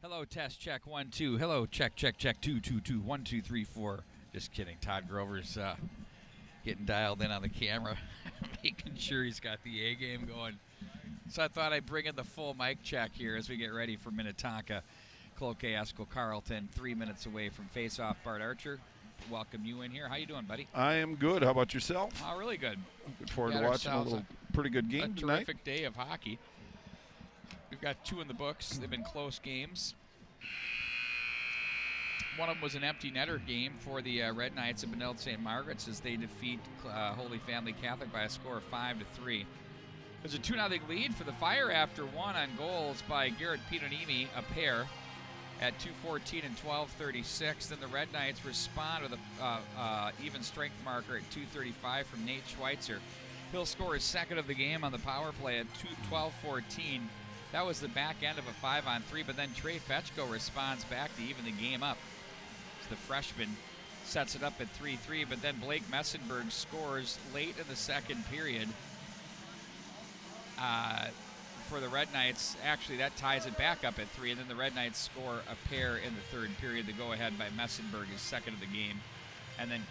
Hello, test, check, 1, 2. Hello, check, 2, 2, 2, 1, 2, 3, 4. Just kidding. Todd Grover's getting dialed in on the camera, making sure he's got the A game going. So I thought I'd bring in the full mic check here as we get ready for Minnetonka. Cloquet-Esko-Carlton, 3 minutes away from face-off. Bart Archer, welcome you in here. How you doing, buddy? I am good. How about yourself? Oh, really good. Good forward to watching a little pretty good game tonight. Terrific day of hockey. We've got 2 in the books. They've been close games. One of them was an empty netter game for the Red Knights of Benilde St. Margaret's as they defeat Holy Family Catholic by a score of 5-3. There's a 2-0 lead for the Fire after 1 on goals by Garrett Pionimi, a pair, at 2:14 and 12:36. Then the Red Knights respond with a even strength marker at 2:35 from Nate Schweitzer. He'll score his second of the game on the power play at 12:14. That was the back end of a 5-on-3, but then Trey Fetchko responds back to even the game up. So the freshman sets it up at 3-3, but then Blake Messenberg scores late in the second period for the Red Knights. Actually, that ties it back up at 3, and then the Red Knights score a pair in the third period. The go-ahead by Messenberg is second of the game. And then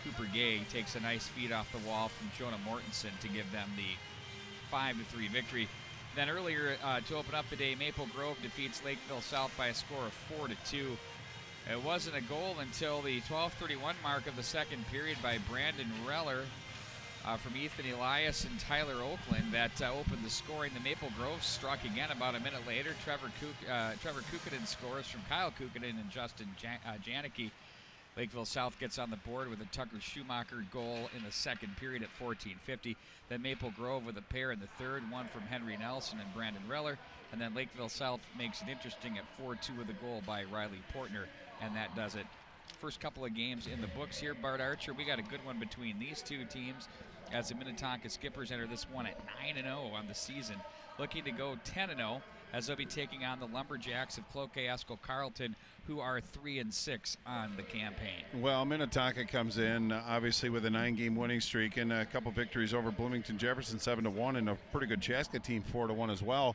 Cooper Gay takes a nice feed off the wall from Jonah Mortensen to give them the 5-3 victory. Then earlier to open up the day, Maple Grove defeats Lakeville South by a score of 4-2. It wasn't a goal until the 12:31 mark of the second period by Brandon Reller from Ethan Elias and Tyler Oakland that opened the scoring. The Maple Grove struck again about a minute later. Trevor Kukanen scores from Kyle Kukanen and Justin Janicki. Lakeville South gets on the board with a Tucker Schumacher goal in the second period at 14:50. Then Maple Grove with a pair in the third, one from Henry Nelson and Brandon Reller. And then Lakeville South makes it interesting at 4-2 with a goal by Riley Portner, and that does it. First couple of games in the books here, Bart Archer. We got a good one between these two teams as the Minnetonka Skippers enter this one at 9-0 on the season, looking to go 10-0 as they'll be taking on the Lumberjacks of Cloquet-Esko-Carlton, who are 3-6 on the campaign. Well, Minnetonka comes in obviously with a 9-game winning streak and a couple victories over Bloomington Jefferson 7-1 and a pretty good Chaska team 4-1 as well.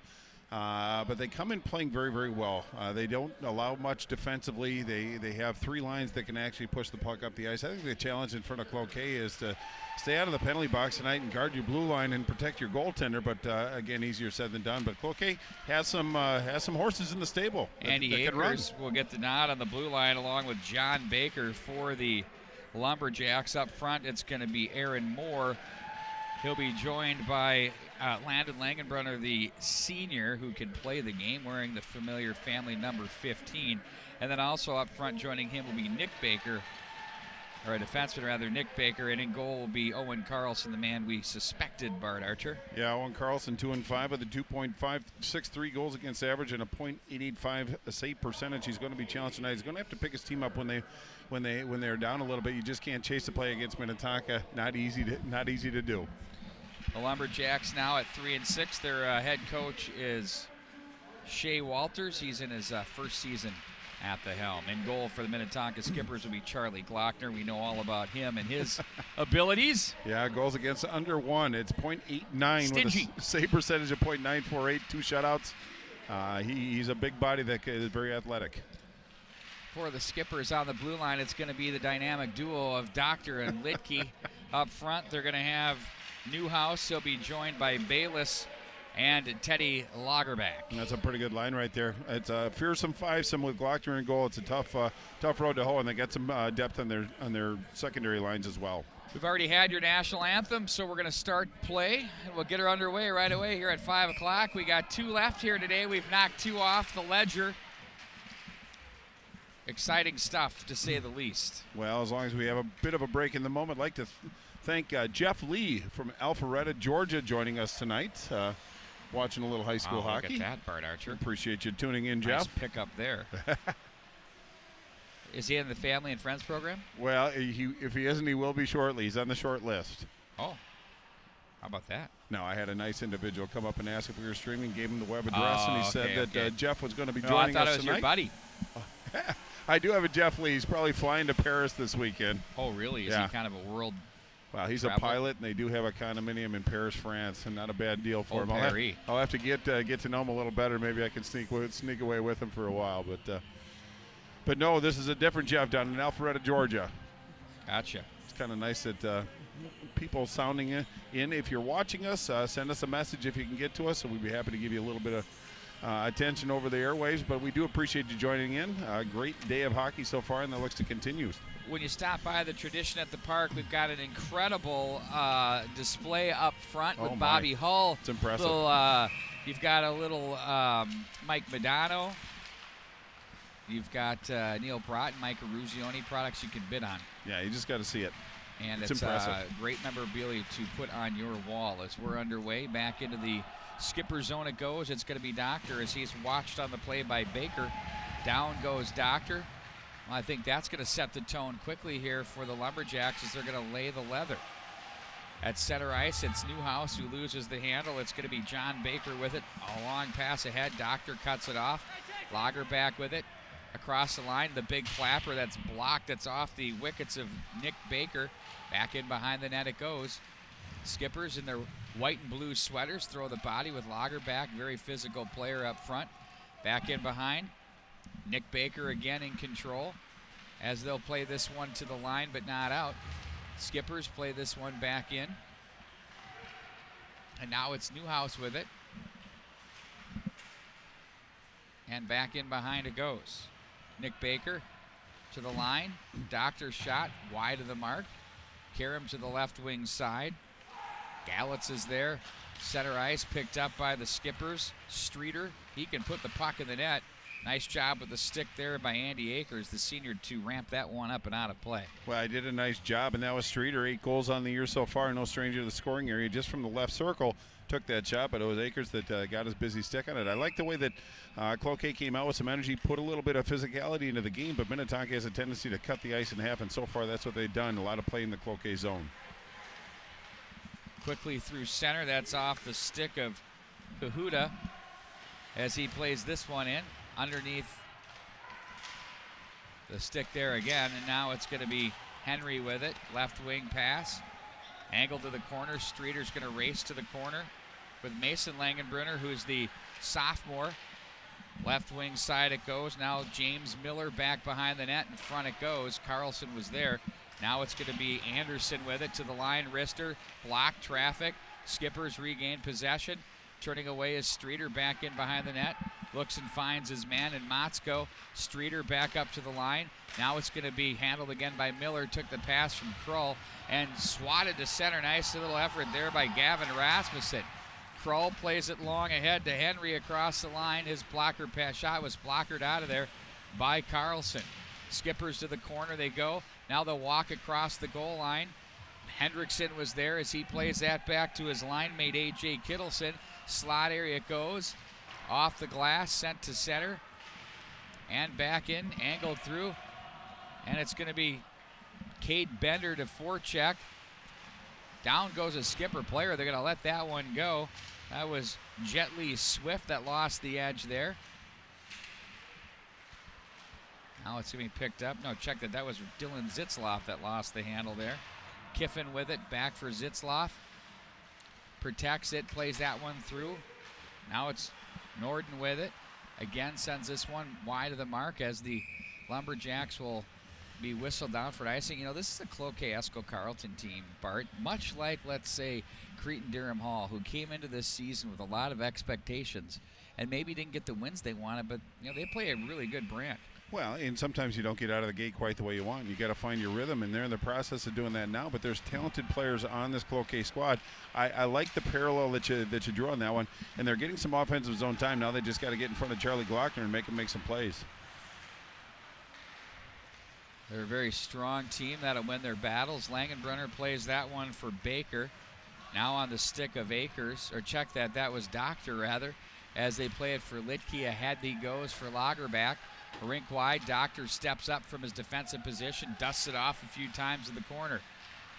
But they come in playing very, very well. They don't allow much defensively. They have 3 lines that can actually push the puck up the ice. I think the challenge in front of Cloquet is to stay out of the penalty box tonight and guard your blue line and protect your goaltender. But again, easier said than done. But Cloquet has some horses in the stable. Andy Akers will get the nod on the blue line along with John Baker for the Lumberjacks. Up front, it's going to be Aaron Moore. He'll be joined by Landon Langenbrunner, the senior, who can play the game, wearing the familiar family number 15. And then also up front joining him will be Nick Baker, or a defenseman rather, Nick Baker. And in goal will be Owen Carlson, the man we suspected, Bart Archer. Yeah, Owen Carlson 2-5 with a 2.563 goals against average and a .885 save percentage. He's going to be challenged tonight. He's going to have to pick his team up when they're down a little bit. You just can't chase the play against Minnetonka. Not easy to do. The Lumberjacks now at 3-6. Their head coach is Shea Walters. He's in his first season at the helm. In goal for the Minnetonka Skippers will be Charlie Glockner. We know all about him and his abilities. Yeah, goals against under 1. It's .89 Stingy. with a save percentage of .948, 2 shutouts. He's a big body that is very athletic. For the Skippers on the blue line, it's going to be the dynamic duo of Doctor and Litke. Up front, they're going to have Newhouse. He'll be joined by Bayless and Teddy Lagerback. That's a pretty good line right there. It's a fearsome 5-some with Glockner in goal. It's a tough road to hoe, and they get some depth on their secondary lines as well. We've already had your national anthem, so we're going to start play. We'll get her underway right away here at 5 o'clock. We got 2 left here today. We've knocked 2 off the ledger. Exciting stuff, to say the least. Well, as long as we have a bit of a break in the moment, I'd like to thank Jeff Lee from Alpharetta, Georgia, joining us tonight, watching a little high school hockey. Look at that, Bart Archer. Appreciate you tuning in, Jeff. Nice pick up there. Is he in the Family and Friends program? Well, if he isn't, he will be shortly. He's on the short list. Oh, how about that? No, I had a nice individual come up and ask if we were streaming, gave him the web address, and he said that Jeff was going to be joining us tonight. I thought it was your buddy. I do have a Jeff Lee. He's probably flying to Paris this weekend. Oh, really? Is he kind of a world Well, he's travel. a pilot, and they do have a condominium in Paris, France, and not a bad deal for him. I'll have to get to know him a little better. Maybe I can sneak away with him for a while. But no, this is a different Jeff down in Alpharetta, Georgia. Gotcha. It's kind of nice that people sounding in. If you're watching us, send us a message if you can get to us, and we'd be happy to give you a little bit of attention over the airwaves. But we do appreciate you joining in. Great day of hockey so far, and that looks to continue. When you stop by the Tradition at the Park, we've got an incredible display up front with Bobby Hull. It's impressive. You've got a little Mike Madano. You've got Neil Brott and Mike Ruzioni products you can bid on. Yeah, you just got to see it. And it's impressive. Great memorabilia to put on your wall. As we're underway, back into the skipper zone it goes. It's going to be Doctor as he's watched on the play by Baker. Down goes Doctor. Well, I think that's going to set the tone quickly here for the Lumberjacks as they're going to lay the leather. At center ice, it's Newhouse who loses the handle. It's going to be John Baker with it. A long pass ahead. Doctor cuts it off. Lager back with it. Across the line, the big flapper that's blocked. That's off the wickets of Nick Baker. Back in behind the net it goes. Skippers in their white and blue sweaters throw the body with Lager back. Very physical player up front. Back in behind. Nick Baker again in control as they'll play this one to the line but not out. Skippers play this one back in. And now it's Newhouse with it. And back in behind it goes. Nick Baker to the line. Doctor shot wide of the mark. Karam to the left wing side. Gallitz is there. Center ice picked up by the Skippers. Streeter, he can put the puck in the net. Nice job with the stick there by Andy Akers, the senior, to ramp that one up and out of play. Well, I did a nice job, and that was Streeter. 8 goals on the year so far. No stranger to the scoring area. Just from the left circle, took that shot, but it was Akers that got his busy stick on it. I like the way that Cloquet came out with some energy, put a little bit of physicality into the game, but Minnetonka has a tendency to cut the ice in half, and so far that's what they've done. A lot of play in the Cloquet zone. Quickly through center. That's off the stick of Kahuta as he plays this one in. Underneath the stick there again, and now it's going to be Henry with it. Left wing pass. Angle to the corner. Streeter's going to race to the corner with Mason Langenbrunner, who's the sophomore. Left wing side it goes. Now James Miller back behind the net. In front it goes. Carlson was there. Now it's going to be Anderson with it to the line. Wrister, block traffic. Skippers regain possession. Turning away is Streeter back in behind the net. Looks and finds his man in Motzko. Streeter back up to the line. Now it's going to be handled again by Miller. Took the pass from Krull and swatted to center. Nice little effort there by Gavin Rasmussen. Krull plays it long ahead to Henry across the line. His blocker pass shot was blockered out of there by Carlson. Skippers to the corner they go. Now they'll walk across the goal line. Hendrickson was there as he plays that back to his line mate A.J. Kittleson. Slot area goes. Off the glass, sent to center. And back in, angled through. And it's going to be Cade Bender to forecheck. Down goes a Skipper player. They're going to let that one go. That was Jet Lee Swift that lost the edge there. Now it's going to be picked up. No, check that. That was Dylan Zitzloff that lost the handle there. Kiffin with it, back for Zitzloff. Protects it, plays that one through. Now it's Norden with it. Again, sends this one wide of the mark as the Lumberjacks will be whistled down for icing. You know, this is a Cloquet-Esko-Carlton team, Bart, much like, let's say, Cretin-Durham Hall, who came into this season with a lot of expectations and maybe didn't get the wins they wanted, but, you know, they play a really good brand. Well, and sometimes you don't get out of the gate quite the way you want. You got to find your rhythm, and they're in the process of doing that now. But there's talented players on this Cloquet squad. I like the parallel that you drew on that one, and they're getting some offensive zone time now. They just got to get in front of Charlie Glockner and make him make some plays. They're a very strong team that'll win their battles. Langenbrunner plays that one for Baker. Now on the stick of Akers, or check that. That was Doctor rather, as they play it for Litke. Ahead he goes for Lagerback. Rink wide, Doctor steps up from his defensive position, dusts it off a few times in the corner.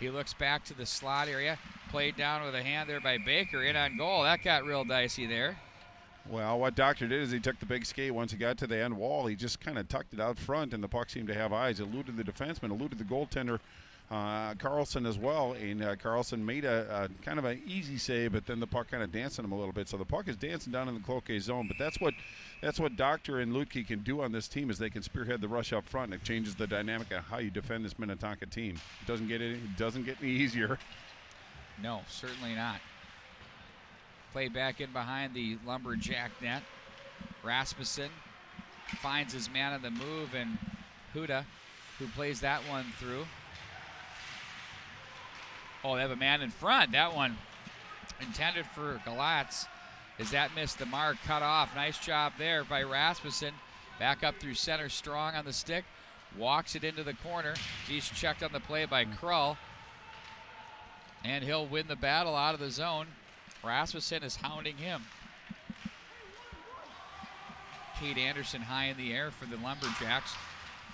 He looks back to the slot area, played down with a hand there by Baker, in on goal. That got real dicey there. Well, what Doctor did is he took the big skate. Once he got to the end wall, he just kind of tucked it out front, and the puck seemed to have eyes. Eluded the defenseman, eluded the goaltender Carlson as well, and Carlson made a kind of an easy save, but then the puck kind of dancing him a little bit. So the puck is dancing down in the Cloquet zone, but that's what Doctor and Lutke can do on this team, is they can spearhead the rush up front, and it changes the dynamic of how you defend this Minnetonka team. It doesn't get any easier. No, certainly not. Played back in behind the Lumberjack net. Rasmussen finds his man on the move, and Huda, who plays that one through. Oh, they have a man in front. That one intended for Galatz. As that missed the mark, cut off. Nice job there by Rasmussen. Back up through center, strong on the stick. Walks it into the corner. He's checked on the play by Krull. And he'll win the battle out of the zone. Rasmussen is hounding him. Kate Anderson high in the air for the Lumberjacks.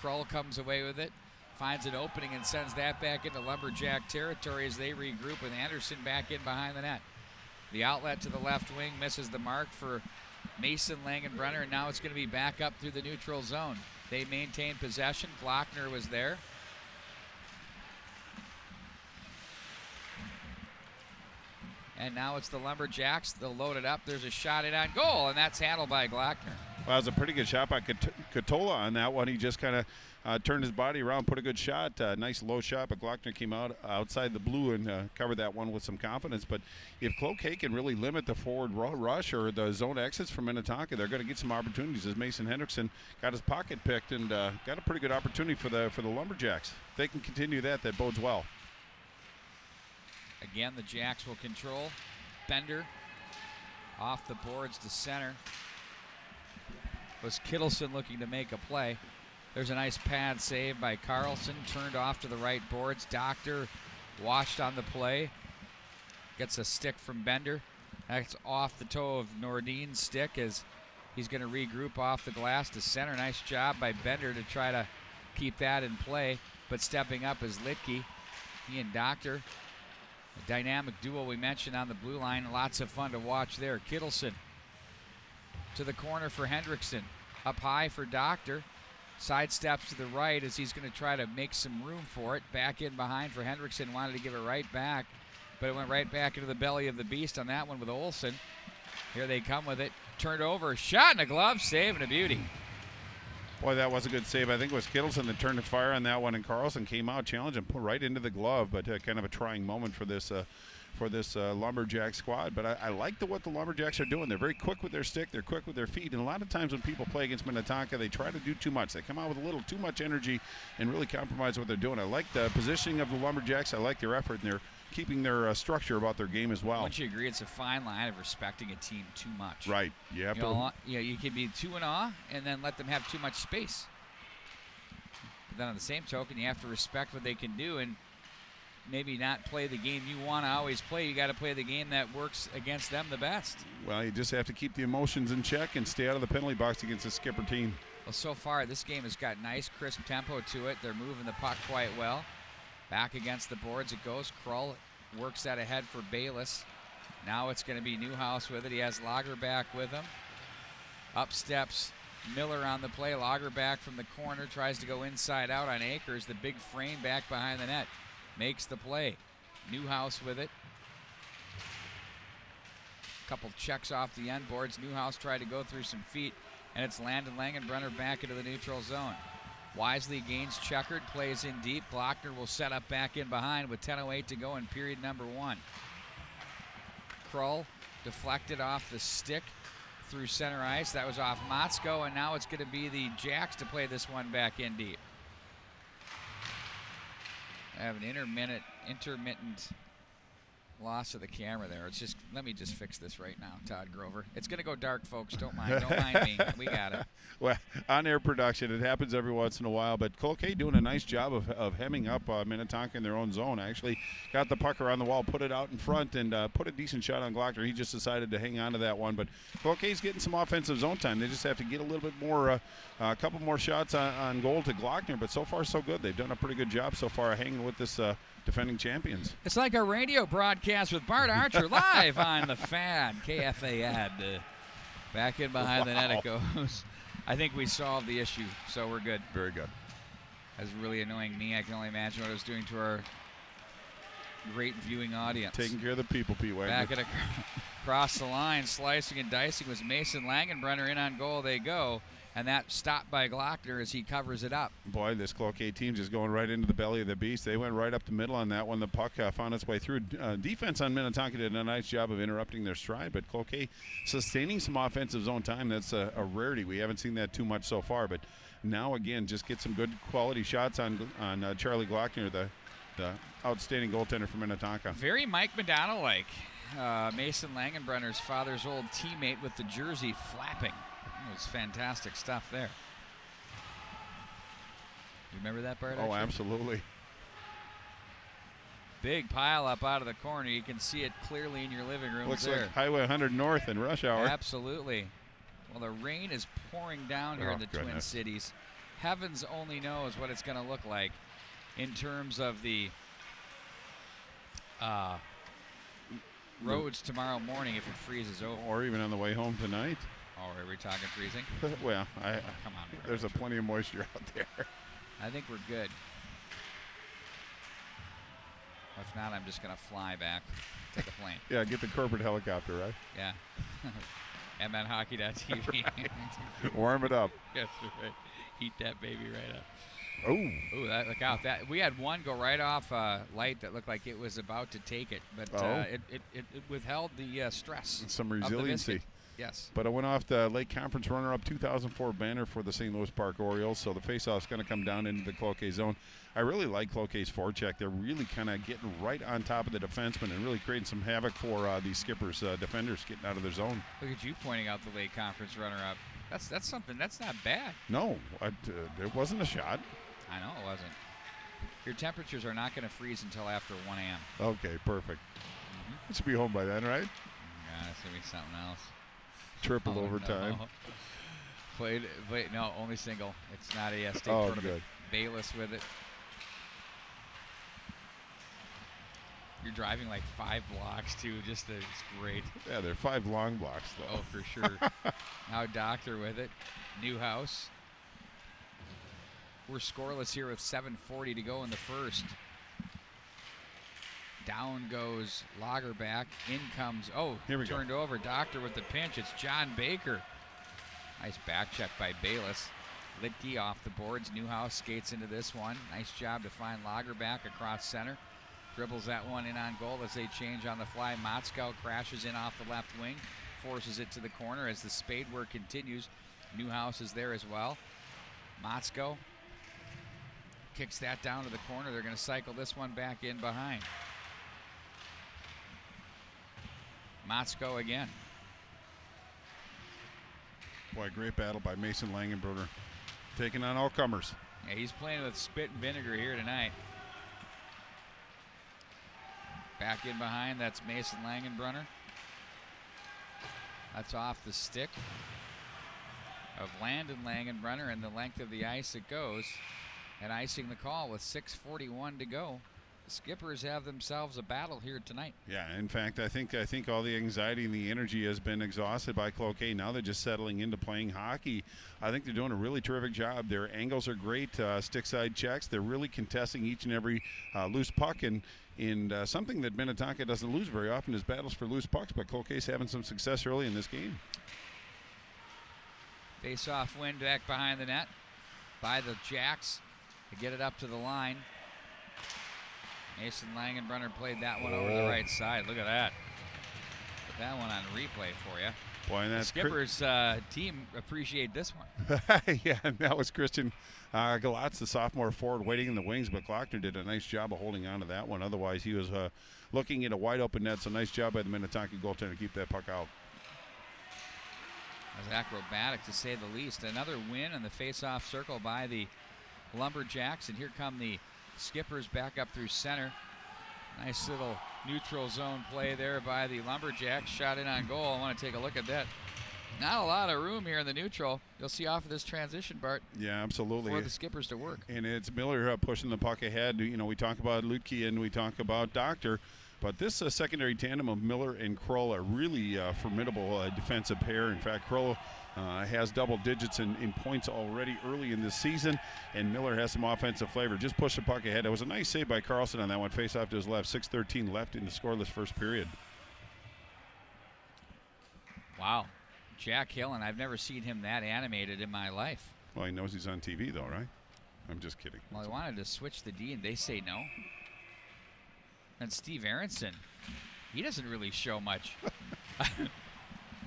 Krull comes away with it. Finds an opening and sends that back into Lumberjack territory as they regroup with Anderson back in behind the net. The outlet to the left wing misses the mark for Mason Langenbrenner, and now it's going to be back up through the neutral zone. They maintain possession. Glockner was there. And now it's the Lumberjacks. They'll load it up. There's a shot in on goal, and that's handled by Glockner. Well, it was a pretty good shot by Katola on that one. He just kind of turned his body around, put a good shot, nice low shot, but Glockner came out outside the blue and covered that one with some confidence. But if Cloquet can really limit the forward rush or the zone exits from Minnetonka, they're going to get some opportunities, as Mason Hendrickson got his pocket picked and got a pretty good opportunity for the Lumberjacks. If they can continue that bodes well. Again, the Jacks will control. Bender off the boards to center. Was Kittleson looking to make a play. There's a nice pad save by Carlson, turned off to the right boards. Doctor washed on the play. Gets a stick from Bender. That's off the toe of Nordin's stick as he's going to regroup off the glass to center. Nice job by Bender to try to keep that in play, but stepping up is Litke. He and Doctor, a dynamic duo we mentioned on the blue line. Lots of fun to watch there. Kittleson to the corner for Hendrickson. Up high for Doctor. Sidesteps to the right as he's going to try to make some room for it. Back in behind for Hendrickson. Wanted to give it right back, but it went right back into the belly of the beast on that one with Olsen. Here they come with it. Turned over. Shot in a glove. Save and a beauty. Boy, that was a good save. I think it was Kittleson that turned the fire on that one, and Carlson came out, challenged and put right into the glove, but kind of a trying moment for this Lumberjack squad. But I like what the Lumberjacks are doing. They're very quick with their stick. They're quick with their feet. And a lot of times when people play against Minnetonka, they try to do too much. They come out with a little too much energy and really compromise what they're doing. I like the positioning of the Lumberjacks. I like their effort, and they're keeping their structure about their game as well. Wouldn't you agree it's a fine line of respecting a team too much? Right. You have to. You can be too in awe and then let them have too much space. But then on the same token, you have to respect what they can do and maybe not play the game you want to always play. You got to play the game that works against them the best. Well, you just have to keep the emotions in check and stay out of the penalty box against the skipper team. Well, so far this game has got nice, crisp tempo to it. They're moving the puck quite well. Back against the boards it goes. Krull works that ahead for Bayless. Now it's going to be Newhouse with it. He has Lagerback with him. Up steps Miller on the play. Lagerback from the corner tries to go inside out on Akers. The big frame back behind the net. Makes the play. Newhouse with it. Couple checks off the end boards. Newhouse tried to go through some feet, and it's Landon Langenbrenner back into the neutral zone. Wisely gains checkered, plays in deep. Glockner will set up back in behind with 10:08 to go in period number 1. Krull deflected off the stick through center ice. That was off Motzko, and now it's going to be the Jacks to play this one back in deep. I have an intermittent loss of the camera there. It's just, let me just fix this right now, Todd Grover. It's going to go dark, folks. Don't mind me. We got it. Well, on-air production, it happens every once in a while, but Cloquet doing a nice job of hemming up Minnetonka in their own zone. Actually got the puck around the wall, put it out in front, and put a decent shot on Glockner. He just decided to hang on to that one, but Cloquet's getting some offensive zone time. They just have to get a little bit more, a couple more shots on goal to Glockner, but so far so good. They've done a pretty good job so far hanging with this defending champions. It's like a radio broadcast with Bart Archer live on the Fan, KFA ad. Back in behind the net it goes. I think we solved the issue, so we're good. Very good. That's really annoying me. I can only imagine what it was doing to our great viewing audience. Taking care of the people, Pete Wagner. Back at across the line, slicing and dicing was Mason Langenbrunner. In on goal they go. And that stopped by Glockner as he covers it up. Boy, this Cloquet team just going right into the belly of the beast. They went right up the middle on that one. The puck found its way through. Defense on Minnetonka did a nice job of interrupting their stride, but Cloquet sustaining some offensive zone time. That's a rarity. We haven't seen that too much so far, but now again, just get some good quality shots on Charlie Glockner, the outstanding goaltender for Minnetonka. Very Mike Madonna-like. Mason Langenbrunner's father's old teammate with the jersey flapping. It was fantastic stuff there. You remember that part? Oh, absolutely. Big pile up out of the corner. You can see it clearly in your living room. Looks there. like Highway 100 North in rush hour. Absolutely. Well, the rain is pouring down here in the Twin Cities. Heavens only knows what it's going to look like in terms of the roads tomorrow morning if it freezes over. Or even on the way home tonight. Oh, are we talking freezing? Well, come on. There's plenty of moisture out there. I think we're good. If not, I'm just going to fly back, take a plane. Yeah, get the corporate helicopter, right? Yeah. MNHockey.tv. Right. Warm it up. Yes, right. Heat that baby right up. Oh. Ooh, look out. We had one go right off light that looked like it was about to take it, but it withheld the stress. Some resiliency. Yes. But it went off the Lake Conference runner-up 2004 banner for the St. Louis Park Orioles, so the face-off's going to come down into the Cloquet zone. I really like Cloquet's forecheck. They're really kind of getting right on top of the defenseman and really creating some havoc for these Skippers, defenders getting out of their zone. Look at you pointing out the Lake Conference runner-up. That's something. That's not bad. No, it wasn't a shot. I know it wasn't. Your temperatures are not going to freeze until after 1 a.m. Okay, perfect. You should be home by then, right? Yeah, it's going to be something else. Triple overtime. No. Played, no, only single. It's not a state tournament. Good. Bayless with it. You're driving like 5 blocks too. It's great. Yeah, they're 5 long blocks though. Oh, for sure. Now Doctor with it. Newhouse. We're scoreless here with 7:40 to go in the first. Down goes Lagerback. In comes, here we turned go. over. Doctor with the pinch. It's John Baker. Nice back check by Bayless. Litke off the boards. Newhouse skates into this one. Nice job to find Lagerback across center. Dribbles that one in on goal as they change on the fly. Motzko crashes in off the left wing. Forces it to the corner as the spade work continues. Newhouse is there as well. Motzko kicks that down to the corner. They're going to cycle this one back in behind. Motzko again. Boy, great battle by Mason Langenbrunner. Taking on all comers. Yeah, he's playing with spit and vinegar here tonight. Back in behind, that's Mason Langenbrunner. That's off the stick of Landon Langenbrunner, and the length of the ice it goes. And icing the call with 6:41 to go. The Skippers have themselves a battle here tonight. Yeah, in fact, I think all the anxiety and the energy has been exhausted by Cloquet. Now they're just settling into playing hockey. I think they're doing a really terrific job. Their angles are great, stick side checks. They're really contesting each and every loose puck, and something that Minnetonka doesn't lose very often is battles for loose pucks, but Cloquet's having some success early in this game. Face-off win back behind the net by the Jacks to get it up to the line. Mason Langenbrunner played that one over the right side. Look at that. Put that one on replay for you. Boy, and that's the Skippers team appreciate this one. Yeah, and that was Christian Galatz, the sophomore forward, waiting in the wings, but Glockner did a nice job of holding on to that one. Otherwise, he was looking at a wide open net, so nice job by the Minnetonka goaltender to keep that puck out. That was acrobatic, to say the least. Another win in the face-off circle by the Lumberjacks, and here come the Skippers back up through center. Nice little neutral zone play there by the Lumberjacks. Shot in on goal. I want to take a look at that. Not a lot of room here in the neutral. You'll see off of this transition, Bart. Yeah, absolutely. For the Skippers to work. And it's Miller pushing the puck ahead. You know, we talk about Lutke and we talk about Doctor, But this secondary tandem of Miller and Kroll are really formidable defensive pair. In fact, Kroll has double digits in points already early in this season, and Miller has some offensive flavor. Just push the puck ahead. It was a nice save by Carlson on that one. Face off to his left. 6:13 left in the scoreless first period. Wow. Jack Hillen, I've never seen him that animated in my life. Well, he knows he's on TV, though, right? I'm just kidding. Well, I wanted to switch the D, and they say no. And Steve Aronson, he doesn't really show much.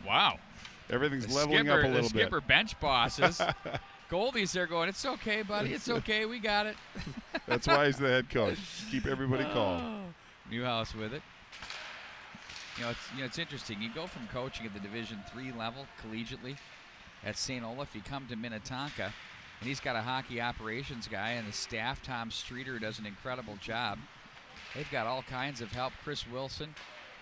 Wow. Everything's leveling up a little bit. The skipper bench bosses. Goldie's there going, it's okay, buddy. It's okay. We got it. That's why he's the head coach. Keep everybody calm. Newhouse with it. It's interesting. You go from coaching at the Division III level collegiately at St. Olaf. You come to Minnetonka, and he's got a hockey operations guy and the staff. Tom Streeter does an incredible job. They've got all kinds of help. Chris Wilson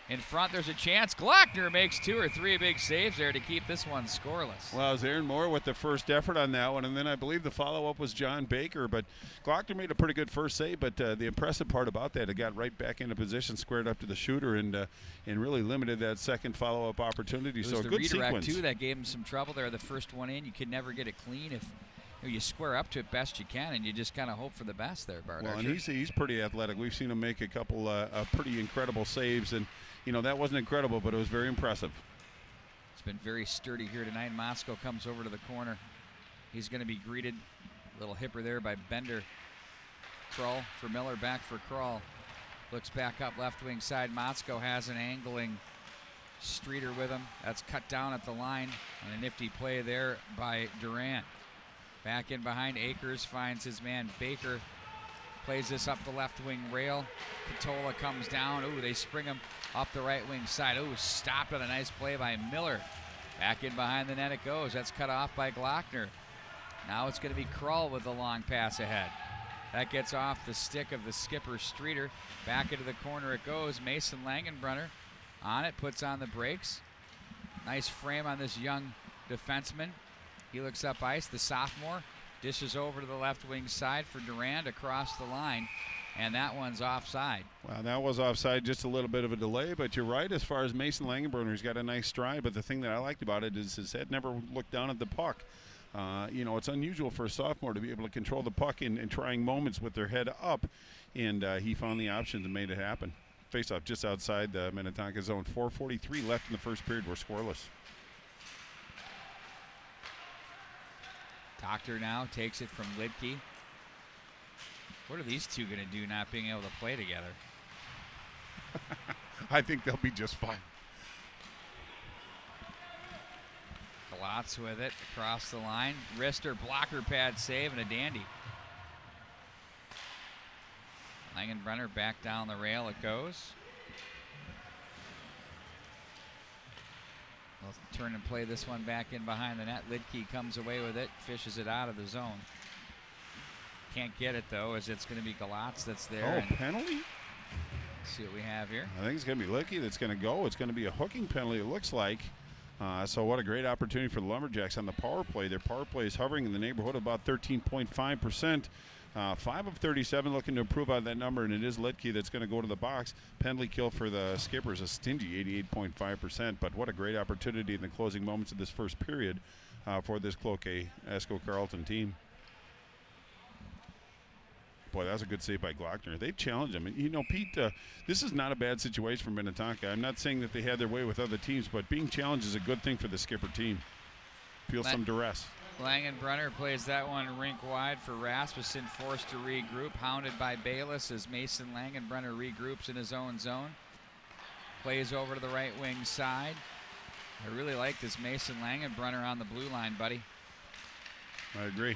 in front. There's a chance. Glockner makes 2 or 3 big saves there to keep this one scoreless. Well, it was Aaron Moore with the first effort on that one, and then I believe the follow-up was John Baker. But Glockner made a pretty good first save, but the impressive part about that, it got right back into position, squared up to the shooter, and really limited that second follow-up opportunity. So a good sequence. Redirect, too, that gave him some trouble there. The first one in, you could never get it clean if you square up to it best you can, and you just kind of hope for the best there, Bart. Well, and he's pretty athletic. We've seen him make a couple pretty incredible saves, and that wasn't incredible, but it was very impressive. It's been very sturdy here tonight. Mosko comes over to the corner. He's going to be greeted. A little hipper there by Bender. Kroll for Miller, back for Kroll. Looks back up left wing side. Mosko has an angling Streeter with him. That's cut down at the line, and a nifty play there by Durant. Back in behind, Akers finds his man Baker. Plays this up the left wing rail. Katola comes down. Ooh, they spring him up the right wing side. Ooh, stopped on a nice play by Miller. Back in behind the net it goes. That's cut off by Glockner. Now it's going to be Kroll with the long pass ahead. That gets off the stick of the skipper Streeter. Back into the corner it goes. Mason Langenbrunner on it, puts on the brakes. Nice frame on this young defenseman. He looks up ice, the sophomore. Dishes over to the left wing side for Durand across the line, and that one's offside. Well, that was offside, just a little bit of a delay, but you're right as far as Mason Langenbrunner. He's got a nice stride, but the thing that I liked about it is his head never looked down at the puck. It's unusual for a sophomore to be able to control the puck in trying moments with their head up, and he found the options and made it happen. Face-off just outside the Minnetonka zone. 4:43 left in the first period. We're scoreless. Doctor now takes it from Lidke. What are these two going to do not being able to play together? I think they'll be just fine. Galotz with it across the line. Wrister blocker pad save and a dandy. Langenbrunner back down the rail it goes. They'll turn and play this one back in behind the net. Lidke comes away with it, fishes it out of the zone. Can't get it though, as it's going to be Galotz that's there. Oh, penalty? See what we have here. I think it's going to be Lidke that's going to go. It's going to be a hooking penalty, it looks like. So what a great opportunity for the Lumberjacks on the power play. Their power play is hovering in the neighborhood of about 13.5%. 5 of 37 looking to improve on that number, and it is Lidke that's going to go to the box. Penalty kill for the Skippers, a stingy 88.5%, but what a great opportunity in the closing moments of this first period for this Cloquet-Esko-Carlton team. Boy, that was a good save by Glockner. They've challenged him. And, Pete, this is not a bad situation for Minnetonka. I'm not saying that they had their way with other teams, but being challenged is a good thing for the Skipper team. Feel some duress. Langenbrunner plays that one rink wide for Rasmussen, forced to regroup. Hounded by Bayless as Mason Langenbrunner regroups in his own zone. Plays over to the right wing side. I really like this Mason Langenbrunner on the blue line, buddy. I agree.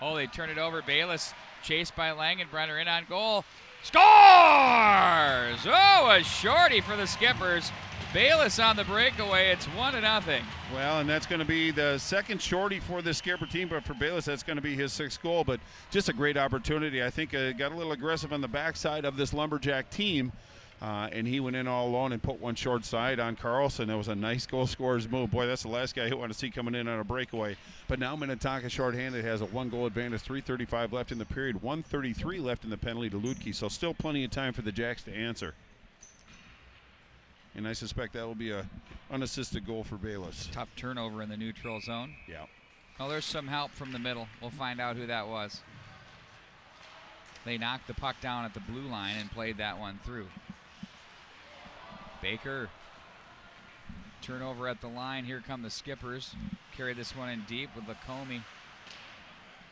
Oh, they turn it over. Bayless chased by Langenbrunner, in on goal. Scores! Oh, a shorty for the Skippers. Bayless on the breakaway. It's 1-0. Well, and that's going to be the second shorty for the Skipper team, but for Bayless, that's going to be his 6th goal. But just a great opportunity. I think got a little aggressive on the backside of this Lumberjack team, and he went in all alone and put one short side on Carlson. That was a nice goal scorer's move. Boy, that's the last guy you want to see coming in on a breakaway. But now Minnetonka shorthanded has a 1-goal advantage, 3:35 left in the period, 1:33 left in the penalty to Ludke. So still plenty of time for the Jacks to answer. and I suspect that will be a unassisted goal for Bayless. Tough turnover in the neutral zone. Yeah. Oh, there's some help from the middle. We'll find out who that was. They knocked the puck down at the blue line and played that one through. Baker. Turnover at the line. Here come the Skippers. Carry this one in deep with Lacombe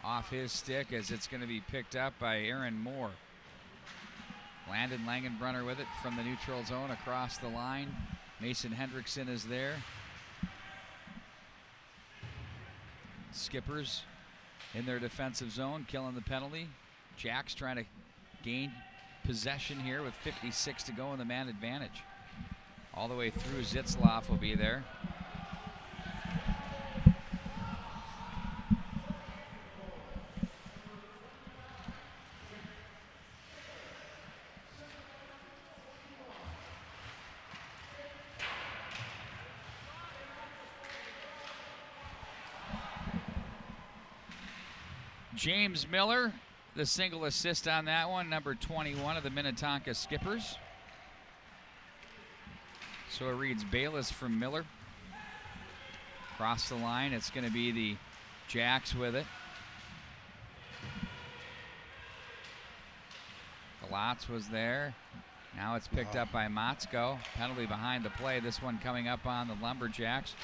off his stick as it's going to be picked up by Aaron Moore. Landon Langenbrunner with it from the neutral zone across the line. Mason Hendrickson is there. Skippers in their defensive zone, killing the penalty. Jack's trying to gain possession here with 56 to go in the man advantage. All the way through, Zitzloff will be there. James Miller, the single assist on that one, number 21 of the Minnetonka Skippers. So it reads Bayless from Miller. Across the line, it's going to be the Jacks with it. Galotz was there. Now it's picked up by Motzko. Penalty behind the play. This one coming up on the Lumberjacks.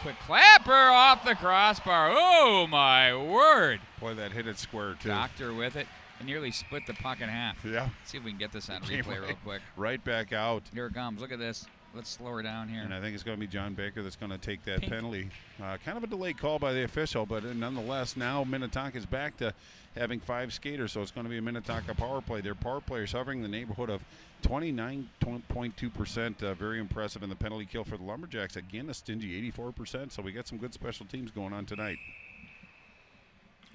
Quick clapper off the crossbar. Oh, my word. Boy, that hit it square, too. Doctor with it. And nearly split the puck in half. Yeah. Let's see if we can get this on replay real quick. Right back out. Here it comes. Look at this. Let's slow her down here. And I think it's going to be John Baker that's going to take that penalty. Kind of a delayed call by the official, but nonetheless, now Minnetonka is back to having 5 skaters, so it's going to be a Minnetonka power play. Their power play is hovering in the neighborhood of 29.2%. Very impressive in the penalty kill for the Lumberjacks. Again, a stingy 84%, so we got some good special teams going on tonight.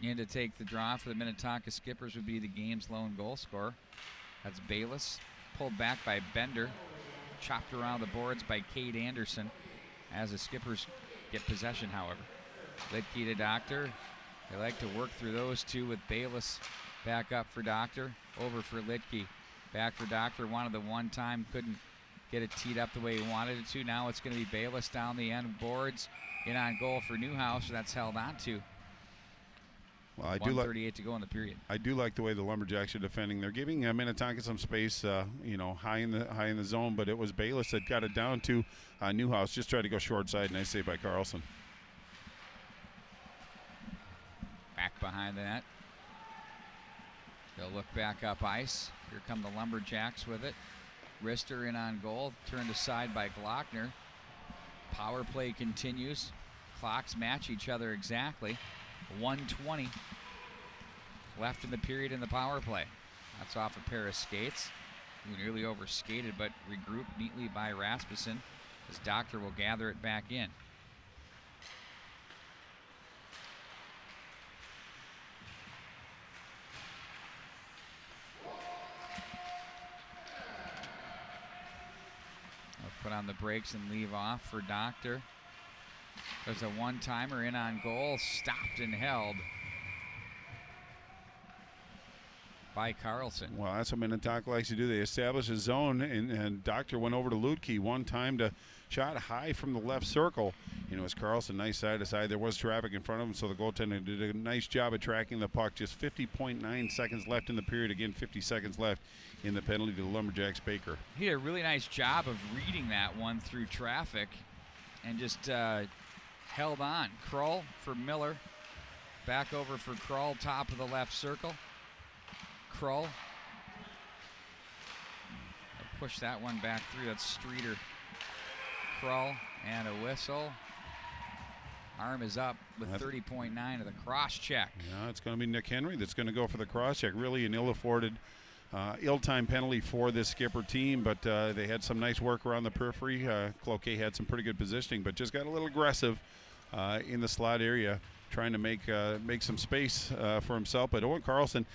And to take the draw for the Minnetonka Skippers would be the game's lone goal scorer. That's Bayless, pulled back by Bender. Chopped around the boards by Cade Anderson as the Skippers get possession, however. Lidke to Doctor. They like to work through those two with Bayless back up for Doctor. Over for Lidke. Back for Doctor. Wanted the one time. Couldn't get it teed up the way he wanted it to. Now it's going to be Bayless down the end boards. In on goal for Newhouse. That's held on to. Well, I 1:38 to go in the period. I do like the way the Lumberjacks are defending. They're giving Minnetonka some space, high in the zone. But it was Bayless that got it down to Newhouse. Just tried to go short side. Nice save by Carlson. Back behind the net. They'll look back up ice. Here come the Lumberjacks with it. Rister in on goal. Turned aside by Glockner. Power play continues. Clocks match each other exactly. 1:20 left in the period in the power play. That's off a pair of skates. Nearly overskated, but regrouped neatly by Rasmussen as Doctor will gather it back in. I'll put on the brakes and leave off for Doctor. There's a one-timer in on goal, stopped and held by Carlson. Well, that's what Minnetonka likes to do. They establish a zone, and Doctor went over to Ludke one time to shot high from the left circle. As Carlson, nice side to side. There was traffic in front of him, so the goaltender did a nice job of tracking the puck. Just 50.9 seconds left in the period. Again, 50 seconds left in the penalty to the Lumberjacks. Baker. He did a really nice job of reading that one through traffic and just held on. Krull for Miller. Back over for Krull, top of the left circle. Krull. Push that one back through. That's Streeter. Krull and a whistle. Arm is up with 30.9 of the cross check. Yeah, it's going to be Nick Henry that's going to go for the cross check. Really an ill-timed penalty for this Skipper team, but they had some nice work around the periphery. Cloquet had some pretty good positioning, but just got a little aggressive in the slot area, trying to make some space for himself. But Owen Carlson,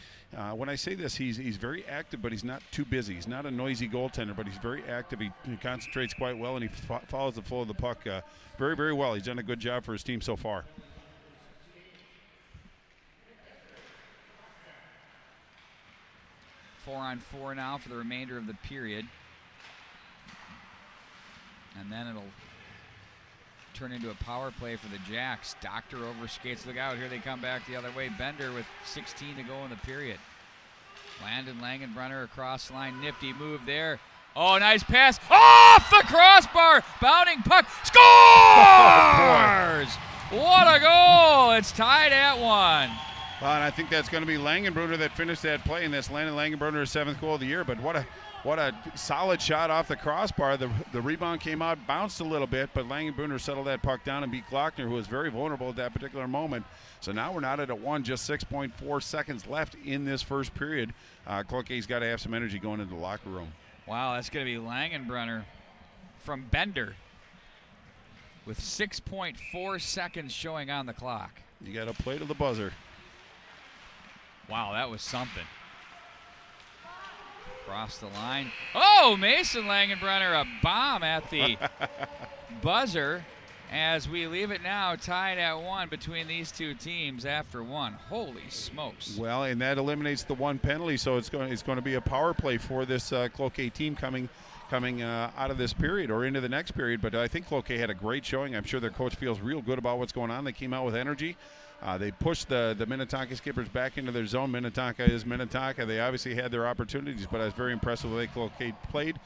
when I say this, he's very active, but he's not too busy. He's not a noisy goaltender, but he's very active. He concentrates quite well, and he follows the flow of the puck very, very well. He's done a good job for his team so far. Four on four now for the remainder of the period. And then it'll turn into a power play for the Jacks. Doctor overskates. Look out. Here they come back the other way. Bender with 16 to go in the period. Landon Langenbrunner across the line. Nifty move there. Oh, nice pass. Off the crossbar. Bounding puck. Scores! What a goal. It's tied at 1. Well, and I think that's going to be Langenbrunner that finished that play, and that's Landon Langenbrunner's 7th goal of the year. But what a solid shot off the crossbar. The rebound came out, bounced a little bit, but Langenbrunner settled that puck down and beat Glockner, who was very vulnerable at that particular moment. So now we're not at a 1, just 6.4 seconds left in this first period. Cloquet's got to have some energy going into the locker room. Wow, that's going to be Langenbrunner from Bender with 6.4 seconds showing on the clock. You got to play to the buzzer. Wow, that was something. Across the line. Oh, Mason Langenbrunner, a bomb at the buzzer as we leave it now tied at 1 between these two teams after 1. Holy smokes. Well, and that eliminates the 1 penalty, so it's going to be a power play for this Cloquet team coming out of this period or into the next period. But I think Cloquet had a great showing. I'm sure their coach feels real good about what's going on. They came out with energy. They pushed the Minnetonka skippers back into their zone. Minnetonka is Minnetonka. They obviously had their opportunities, but I was very impressed with the way Cloquet played.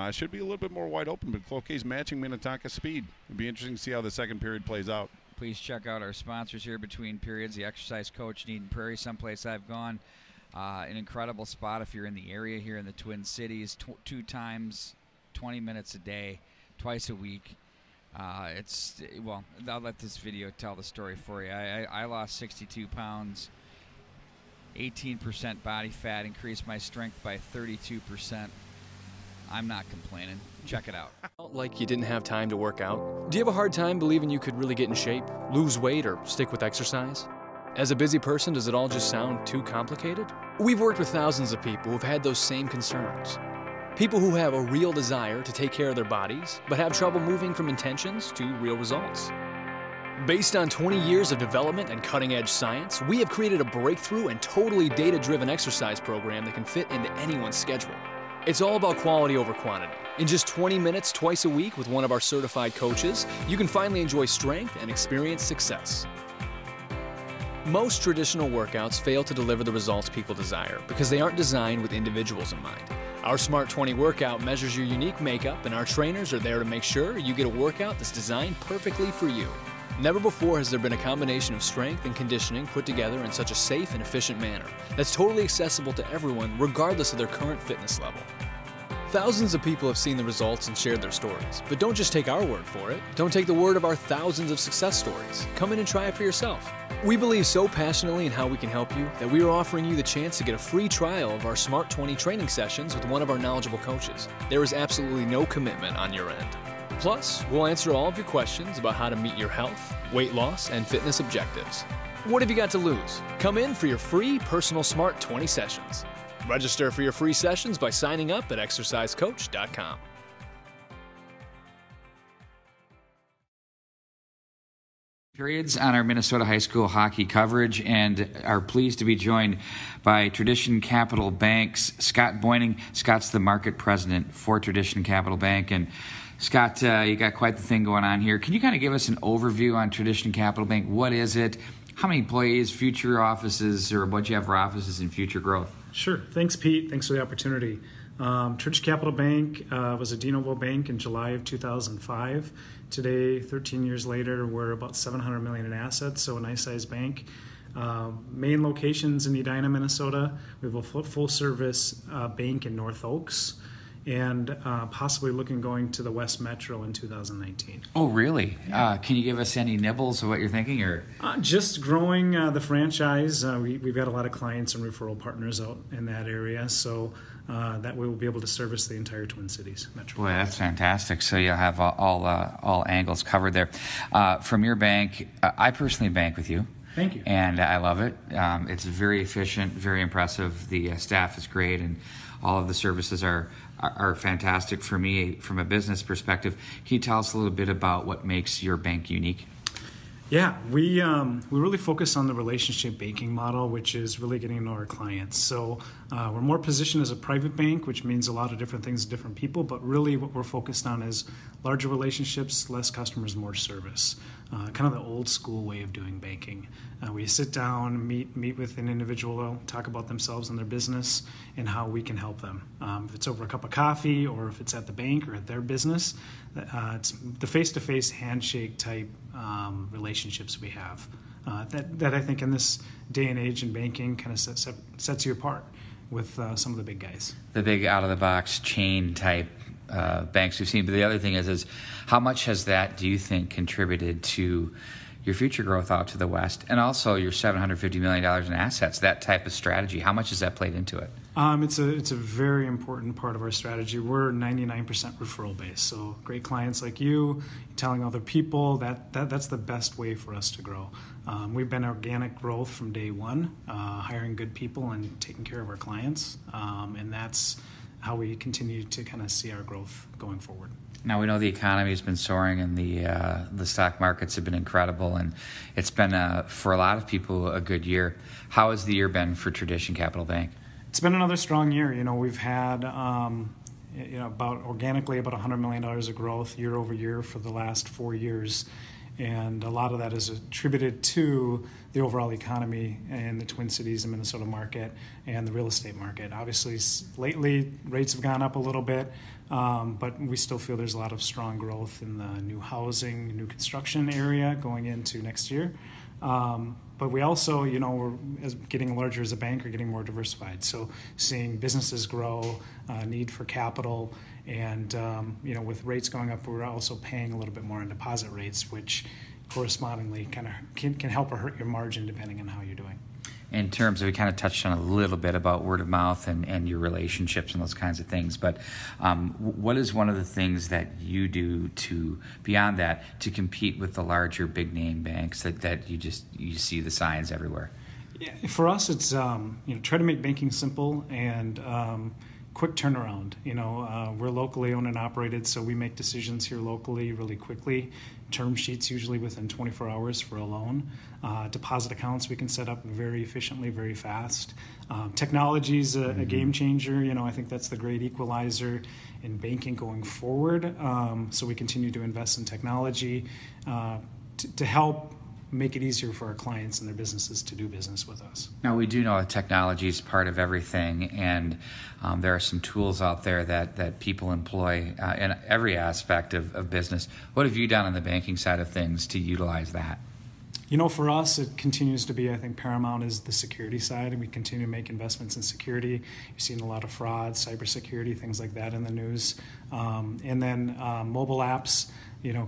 Should be a little bit more wide open, but Cloquet's matching Minnetonka's speed. It'll be interesting to see how the second period plays out. Please check out our sponsors here between periods. The Exercise Coach in Eden Prairie, someplace I've gone. An incredible spot if you're in the area here in the Twin Cities. 2 times, 20 minutes a day, twice a week. Well, I'll let this video tell the story for you. I lost 62 pounds, 18% body fat, increased my strength by 32%. I'm not complaining. Check it out. Like you didn't have time to work out? Do you have a hard time believing you could really get in shape, lose weight, or stick with exercise? As a busy person, does it all just sound too complicated? We've worked with thousands of people who've had those same concerns. People who have a real desire to take care of their bodies, but have trouble moving from intentions to real results. Based on 20 years of development and cutting-edge science, we have created a breakthrough and totally data-driven exercise program that can fit into anyone's schedule. It's all about quality over quantity. In just 20 minutes twice a week with one of our certified coaches, you can finally enjoy strength and experience success. Most traditional workouts fail to deliver the results people desire because they aren't designed with individuals in mind. Our Smart 20 workout measures your unique makeup, and our trainers are there to make sure you get a workout that's designed perfectly for you. Never before has there been a combination of strength and conditioning put together in such a safe and efficient manner that's totally accessible to everyone regardless of their current fitness level. Thousands of people have seen the results and shared their stories, but don't just take our word for it. Don't take the word of our thousands of success stories. Come in and try it for yourself. We believe so passionately in how we can help you that we are offering you the chance to get a free trial of our Smart 20 training sessions with one of our knowledgeable coaches. There is absolutely no commitment on your end. Plus, we'll answer all of your questions about how to meet your health, weight loss, and fitness objectives. What have you got to lose? Come in for your free personal Smart 20 sessions. Register for your free sessions by signing up at exercisecoach.com. Periods on our Minnesota high school hockey coverage, and are pleased to be joined by Tradition Capital Bank's Scott Boyning. Scott's the market president for Tradition Capital Bank. And Scott, you got quite the thing going on here. Can you kind of give us an overview on Tradition Capital Bank? What is it? How many employees, future offices, or what you have for offices and future growth? Sure. Thanks, Pete. Thanks for the opportunity. Tradition Capital Bank was a de novo bank in July of 2005. Today, 13 years later, we're about $700 million in assets, so a nice-sized bank. Main locations in Edina, Minnesota. We have a full-service bank in North Oaks, and possibly going to the West Metro in 2019. Oh, really? Yeah. Can you give us any nibbles of what you're thinking? Or just growing the franchise. We've got a lot of clients and referral partners out in that area, so that way we'll be able to service the entire Twin Cities metro. Boy, that's fantastic. So you'll have all angles covered there. From your bank, I personally bank with you. Thank you. And I love it. It's very efficient, very impressive. The staff is great, and all of the services are fantastic for me from a business perspective. Can you tell us a little bit about what makes your bank unique? Yeah, we really focus on the relationship banking model, which is really getting to know our clients. So we're more positioned as a private bank, which means a lot of different things to different people, but really what we're focused on is larger relationships, less customers, more service. Kind of the old school way of doing banking. We sit down, meet with an individual, talk about themselves and their business and how we can help them. If it's over a cup of coffee or if it's at the bank or at their business, it's the face-to-face handshake type relationships we have. That I think in this day and age in banking kind of sets you apart with some of the big guys. The big out-of-the-box chain type banks we've seen. But the other thing is how much has that, do you think, contributed to your future growth out to the West, and also your $750 million in assets, that type of strategy? How much has that played into it? It's a very important part of our strategy. We're 99% referral based, so great clients like you telling other people, that's the best way for us to grow. We've been organic growth from day one, hiring good people and taking care of our clients, and that's how we continue to kind of see our growth going forward. Now, we know the economy has been soaring and the stock markets have been incredible, and it's been, for a lot of people, a good year. How has the year been for Tradition Capital Bank? It's been another strong year. We've had about organically about $100 million of growth year over year for the last 4 years. And a lot of that is attributed to the overall economy in the Twin Cities and Minnesota market and the real estate market. Obviously, lately, rates have gone up a little bit, but we still feel there's a lot of strong growth in the new housing, new construction area going into next year. But we also, we're getting larger as a bank, we're getting more diversified. So seeing businesses grow, need for capital, and with rates going up, we're also paying a little bit more on deposit rates, which correspondingly kind of can help or hurt your margin depending on how you're doing. In terms of, we kind of touched on a little bit about word of mouth and your relationships and those kinds of things, but what is one of the things that you do to, beyond that, to compete with the larger big name banks that you see the signs everywhere? Yeah, for us, it's try to make banking simple and quick turnaround. We're locally owned and operated, so we make decisions here locally really quickly. Term sheets usually within 24 hours for a loan. Deposit accounts we can set up very efficiently, very fast. Technology is a game changer. I think that's the great equalizer in banking going forward. So we continue to invest in technology to help make it easier for our clients and their businesses to do business with us. Now, we do know that technology is part of everything, and there are some tools out there that people employ in every aspect of business. What have you done on the banking side of things to utilize that? For us, it continues to be, I think, paramount is the security side, and we continue to make investments in security. You've seen a lot of fraud, cybersecurity, things like that in the news. And then mobile apps,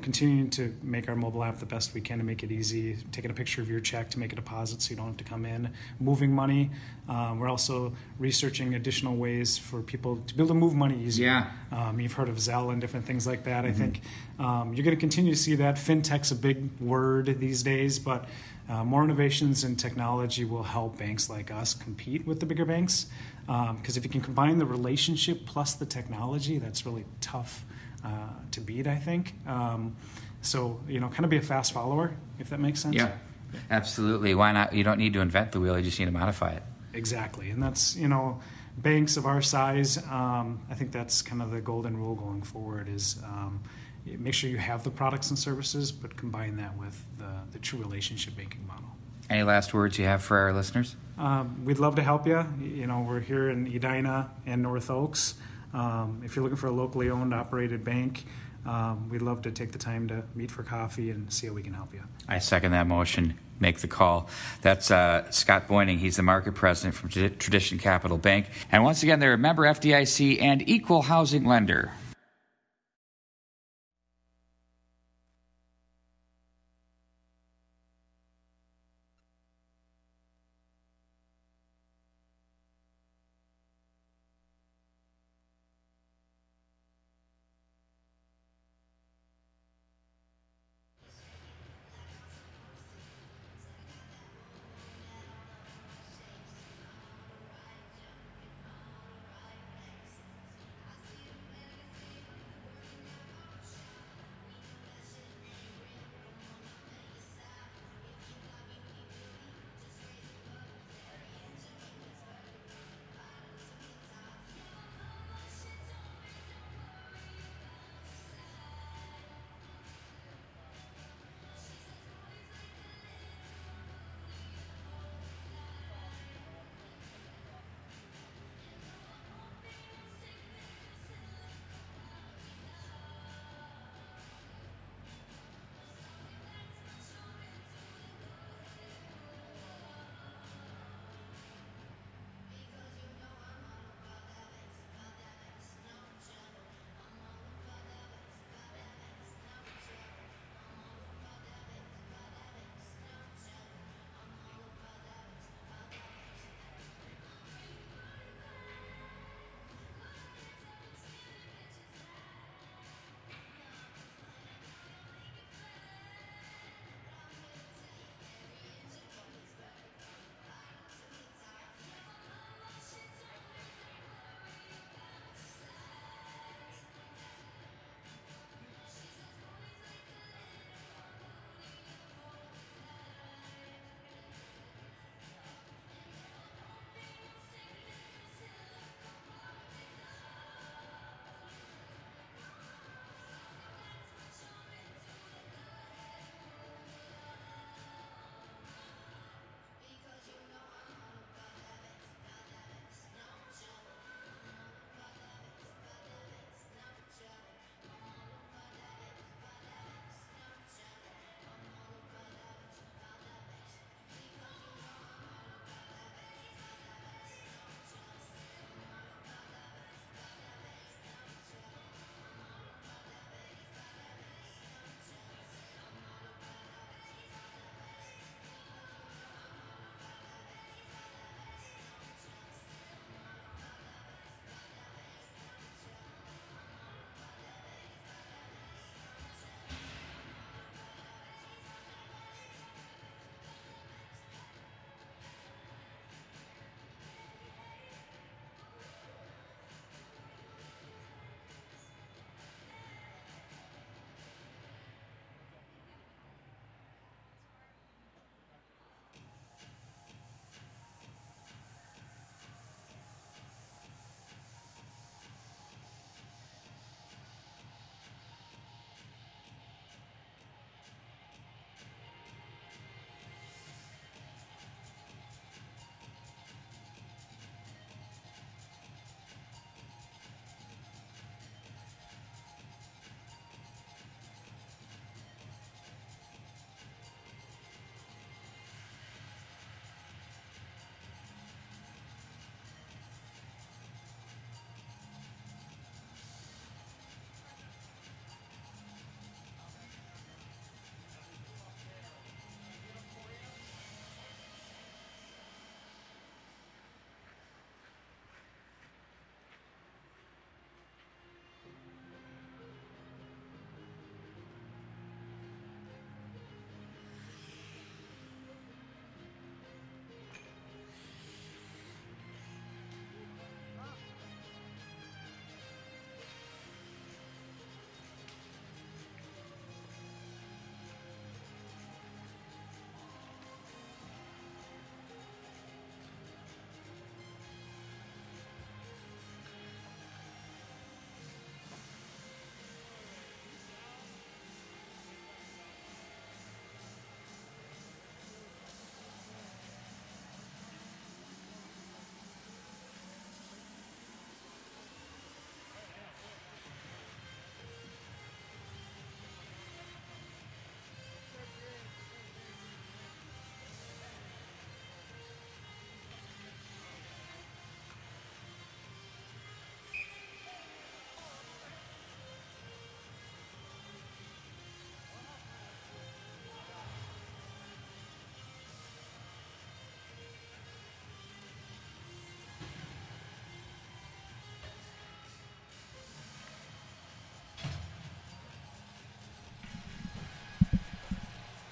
continuing to make our mobile app the best we can to make it easy, taking a picture of your check to make a deposit so you don't have to come in, moving money. We're also researching additional ways for people to be able to move money easier. Yeah. You've heard of Zelle and different things like that. I think you're going to continue to see that. Fintech's a big word these days, but more innovations in technology will help banks like us compete with the bigger banks. Because if you can combine the relationship plus the technology, that's really tough to beat, I think. So, kind of be a fast follower, if that makes sense. Yeah, absolutely. Why not? You don't need to invent the wheel, you just need to modify it. Exactly. And that's, banks of our size, I think that's kind of the golden rule going forward is make sure you have the products and services, but combine that with the true relationship banking model. Any last words you have for our listeners? We'd love to help you. We're here in Edina and North Oaks. If you're looking for a locally owned, operated bank, we'd love to take the time to meet for coffee and see how we can help you. I second that motion. Make the call. That's Scott Boyning. He's the market president from Tradition Capital Bank. And once again, they're a member FDIC and equal housing lender.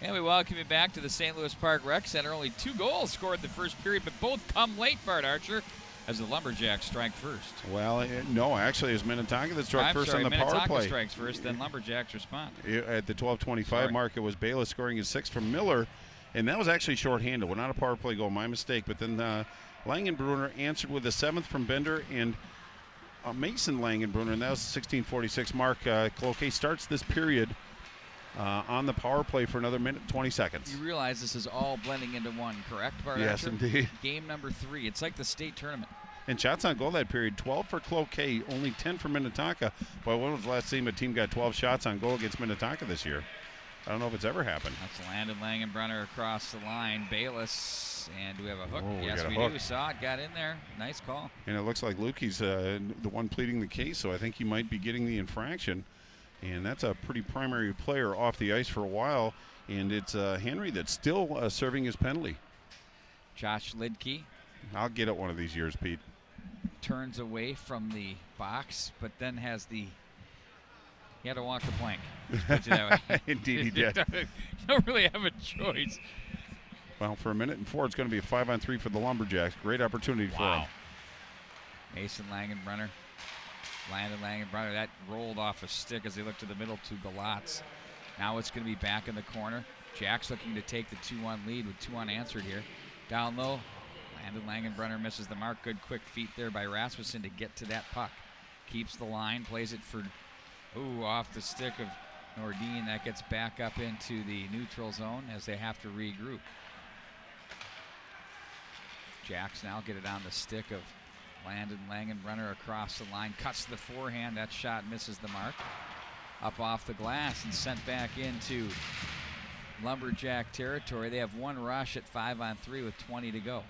And we welcome you back to the St. Louis Park Rec Center. Only 2 goals scored the first period, but both come late, Bart Archer, as the Lumberjacks strike first. Well, no, actually, it was Minnetonka that struck first on the power play. Minnetonka strikes first, then Lumberjacks respond. At the 12:25 mark, it was Bayless scoring his 6th from Miller, and that was actually shorthanded. Well, not a power play goal, my mistake. But then Langenbrunner answered with a 7th from Bender and Mason Langenbrunner, and that was the 16:46 mark. Cloquet starts this period on the power play for another minute and 20 seconds. You realize this is all blending into one, correct, Bart Yes, Archer? indeed. Game number 3. It's like the state tournament. And shots on goal that period, 12 for Cloquet, only 10 for Minnetonka. Boy, when was the last time a team got 12 shots on goal against Minnetonka this year? I don't know if it's ever happened. That's Landon Langenbrunner across the line. Bayless, and do we have a hook? Oh, yes, we hook. do. Saw it, got in there. Nice call. And it looks like Lukey's the one pleading the case, so I think he might be getting the infraction. And that's a pretty primary player off the ice for a while. And it's Henry that's still serving his penalty. Josh Lidke I'll get it one of these years, Pete. turns away from the box, but then has he had to walk the plank. Let's put it that way. Indeed he did. You don't really have a choice. Well, for a minute and 4, it's going to be a 5-on-3 for the Lumberjacks. Great opportunity for them. Mason Langenbrunner. Landon Langenbrunner. That rolled off a stick as they looked to the middle to Galatz. Now it's going to be back in the corner. Jack's looking to take the 2-1 lead with 2 unanswered here. Down low, Landon Langenbrunner misses the mark. Good quick feet there by Rasmussen to get to that puck. Keeps the line, plays it for, off the stick of Nordin. That gets back up into the neutral zone as they have to regroup. Jacks now get it on the stick of Landon Langenbrunner across the line. Cuts the forehand. That shot misses the mark. Up off the glass and sent back into Lumberjack territory. They have 1 rush at 5-on-3 with 20 to go.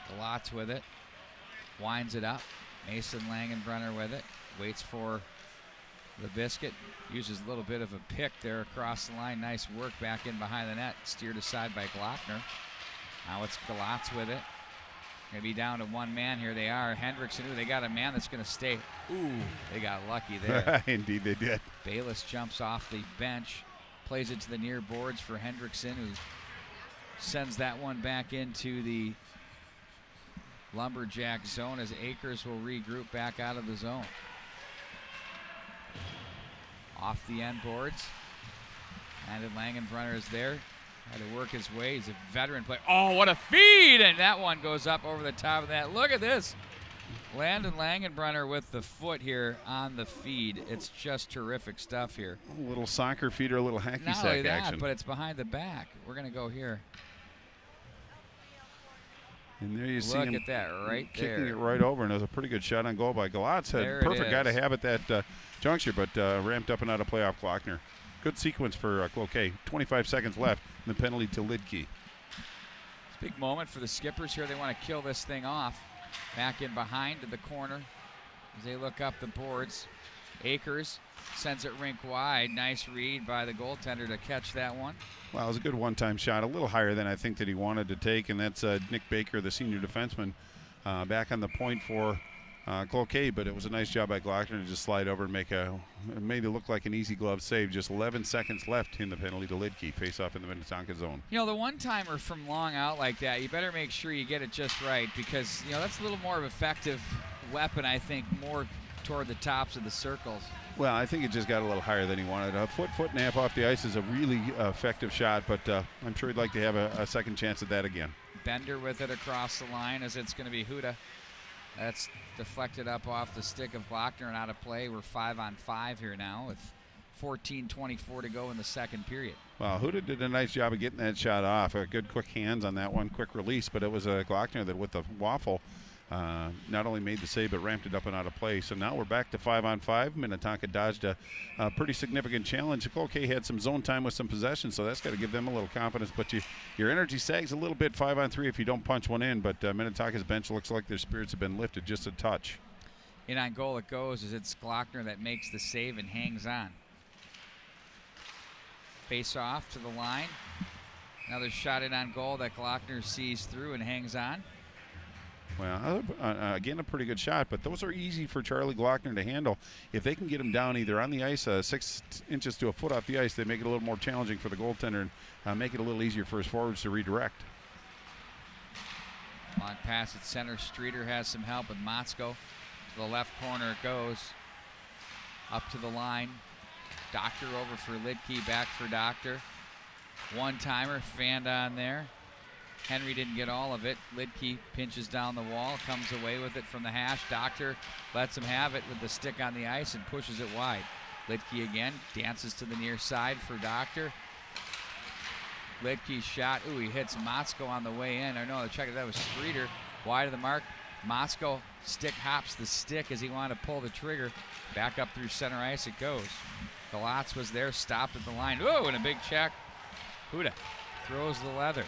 Galatz with it. Winds it up. Mason Langenbrunner with it. Waits for the biscuit. Uses a little bit of a pick there across the line. Nice work back in behind the net. Steered aside by Glockner. Now it's Galatz with it. Going to be down to 1 man. Here they are. Hendrickson. They got a man that's going to stay. They got lucky there. Indeed they did. Bayless jumps off the bench. Plays it to the near boards for Hendrickson, who sends that one back into the Lumberjack zone as Akers will regroup back out of the zone. Off the end boards. Landon Langenbrunner is there. Had to work his way. He's a veteran player. Oh, what a feed! And that one goes up over the top of that. Look at this. Landon Langenbrunner with the foot here on the feed. It's just terrific stuff here. A little soccer feeder, a little hacky Not sack only that, action. but it's behind the back. We're going to go here. And there you see Look him at that right kicking there. it right over, and it was a pretty good shot on goal by Galatz. Perfect guy to have at that juncture, but ramped up and out of play off Glockner. Good sequence for Cloquet. 25 seconds left, and the penalty to Lidke. It's a big moment for the Skippers here. They want to kill this thing off. Back in behind to the corner as they look up the boards. Akers sends it rink wide. Nice read by the goaltender to catch that one. Well, it was a good one-time shot, a little higher than I think that he wanted to take, and that's Nick Baker, the senior defenseman, back on the point for Cloquet, but it was a nice job by Glockner to just slide over and made it look like an easy glove save. Just 11 seconds left in the penalty to Lidke. Face off in the Minnetonka zone. You know, the one-timer from long out like that, you better make sure you get it just right because, you know, that's a little more of an effective weapon, I think, more toward the tops of the circles. Well, I think it just got a little higher than he wanted. A foot and a half off the ice is a really effective shot, but I'm sure he'd like to have a second chance at that again. Bender with it across the line as it's going to be Huda. That's deflected up off the stick of Glockner and out of play. We're 5-on-5 here now with 14:24 to go in the second period. Well, Huda did a nice job of getting that shot off. Good quick hands on that one, quick release, but it was Glockner that with the waffle not only made the save but ramped it up and out of play. So now we're back to 5-on-5. Minnetonka dodged a pretty significant challenge. Cloquet had some zone time with some possession, so that's got to give them a little confidence. But your energy sags a little bit 5-on-3 if you don't punch one in. But Minnetonka's bench looks like their spirits have been lifted just a touch. In on goal it goes as it's Glockner that makes the save and hangs on. Face off to the line. Another shot in on goal that Glockner sees through and hangs on. Well, again, a pretty good shot, but those are easy for Charlie Glockner to handle. If they can get him down either on the ice, 6 inches to a foot off the ice, they make it a little more challenging for the goaltender and make it a little easier for his forwards to redirect. Long pass at center. Streeter has some help with Motzko. To the left corner it goes. Up to the line. Doctor over for Lidke, back for Doctor. One-timer, fanned on there. Henry didn't get all of it. Lidke pinches down the wall, comes away with it from the hash. Doctor lets him have it with the stick on the ice and pushes it wide. Lidke again dances to the near side for Doctor. Lidke's shot. Ooh, he hits Motzko on the way in. Or no, check it. That was Streeter. Wide of the mark. Motzko stick hops the stick as he wanted to pull the trigger. Back up through center ice it goes. Galatz was there, stopped at the line. Ooh, and a big check. Huda throws the leather.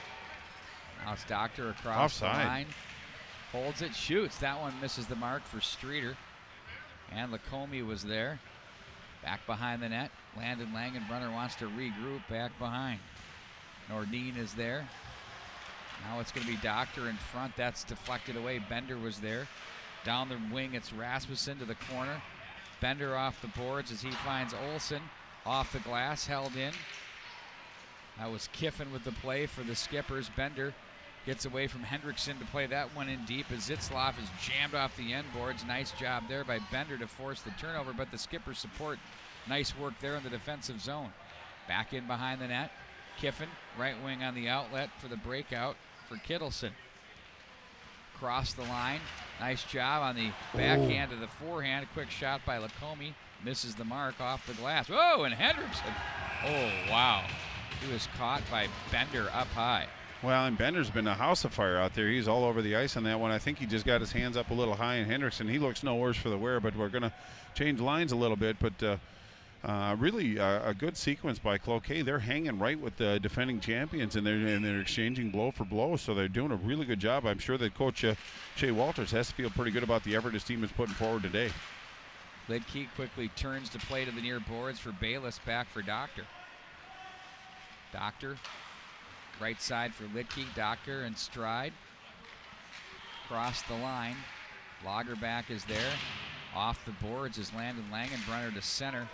Now it's Doctor across the line. Holds it, shoots. That one misses the mark for Streeter. And Lacombe was there. Back behind the net. Landon Langenbrunner wants to regroup back behind. Nordin is there. Now it's going to be Doctor in front. That's deflected away. Bender was there. Down the wing, it's Rasmussen to the corner. Bender off the boards as he finds Olsen. Off the glass, held in. That was Kiffin with the play for the Skippers. Bender gets away from Hendrickson to play that one in deep as Zitzlaff is jammed off the end boards. Nice job there by Bender to force the turnover, but the Skippers support. Nice work there in the defensive zone. Back in behind the net. Kiffin, right wing on the outlet for the breakout for Kittleson. Cross the line. Nice job on the backhand to the forehand. Quick shot by Lacombe. Misses the mark off the glass. Whoa, and Hendrickson. Oh, wow. He was caught by Bender up high. Well, and Bender's been a house of fire out there. He's all over the ice on that one. I think he just got his hands up a little high, and Hendrickson, he looks no worse for the wear, but we're going to change lines a little bit. But really a good sequence by Cloquet. They're hanging right with the defending champions, and they're exchanging blow for blow, so they're doing a really good job. I'm sure that Coach Shea Walters has to feel pretty good about the effort his team is putting forward today. Lidke quickly turns to play to the near boards for Bayless, back for Doctor. Doctor, right side for Lidke, Doctor and stride. Cross the line. Lagerback is there. Off the boards is Landon Langenbrunner to center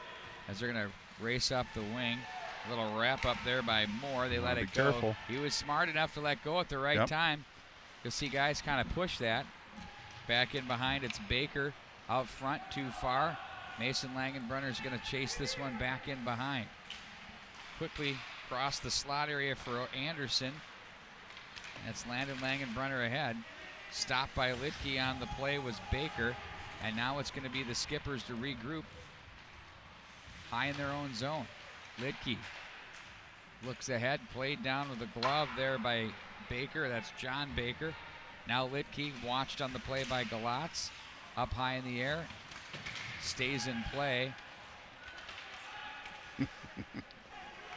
as they're going to race up the wing. A little wrap up there by Moore. They let it go. Careful. He was smart enough to let go at the right time. You'll see guys kind of push that. Back in behind, it's Baker out front, too far. Mason Langenbrunner is going to chase this one back in behind. Quickly across the slot area for Anderson. That's Landon Langenbrunner ahead. Stopped by Lidke on the play was Baker. And now it's going to be the Skippers to regroup. High in their own zone. Lidke looks ahead, played down with a glove there by Baker. That's John Baker. Now Lidke watched on the play by Galatz. Up high in the air. Stays in play.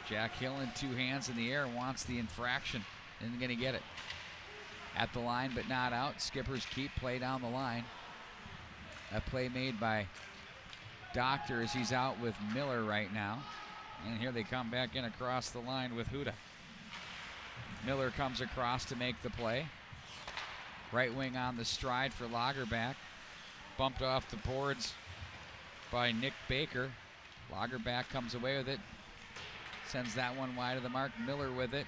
Jack Hill in two hands in the air wants the infraction. Isn't going to get it. At the line but not out. Skippers keep play down the line. A play made by Doctor as he's out with Miller right now. And here they come back in across the line with Huda. Miller comes across to make the play. Right wing on the stride for Lagerback. Bumped off the boards by Nick Baker. Lagerback comes away with it. Sends that one wide of the mark. Miller with it.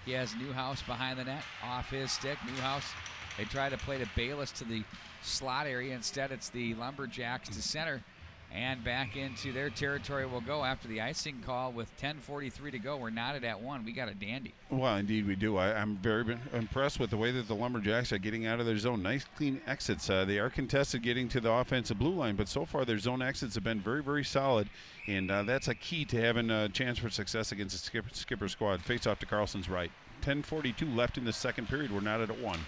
He has Newhouse behind the net. Off his stick. Newhouse, they try to play to Bayless to the slot area. Instead, it's the Lumberjacks to center. And back into their territory will go after the icing call with 10:43 to go. We're knotted at 1. We got a dandy. Well, indeed we do. I'm very impressed with the way that the Lumberjacks are getting out of their zone. Nice, clean exits. They are contested getting to the offensive blue line, but so far their zone exits have been very, very solid, and that's a key to having a chance for success against the Skipper squad. Face off to Carlson's right. 10:42 left in the second period. We're knotted at 1.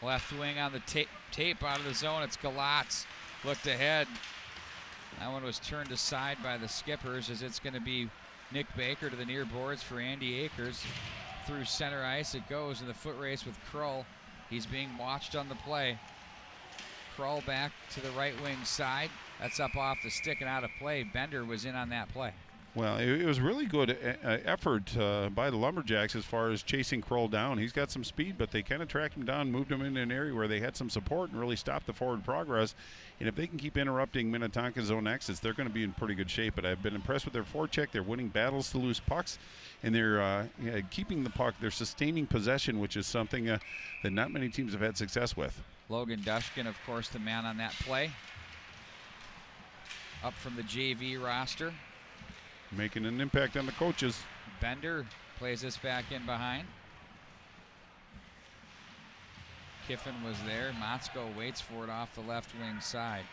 Left wing on the tape out of the zone. It's Galatz. Looked ahead. That one was turned aside by the Skippers as it's going to be Nick Baker to the near boards for Andy Akers. Through center ice it goes in the foot race with Krull. He's being watched on the play. Krull back to the right wing side. That's up off the stick and out of play. Bender was in on that play. Well, it was really good effort by the Lumberjacks as far as chasing Kroll down. He's got some speed, but they kind of tracked him down, moved him into an area where they had some support and really stopped the forward progress. And if they can keep interrupting Minnetonka's zone exits, they're going to be in pretty good shape. But I've been impressed with their forecheck. They're winning battles to lose pucks, and they're keeping the puck. They're sustaining possession, which is something that not many teams have had success with. Logan Dushkin, of course, the man on that play. Up from the JV roster. Making an impact on the coaches. Bender plays this back in behind. Kiffin was there. Motzko waits for it off the left wing side.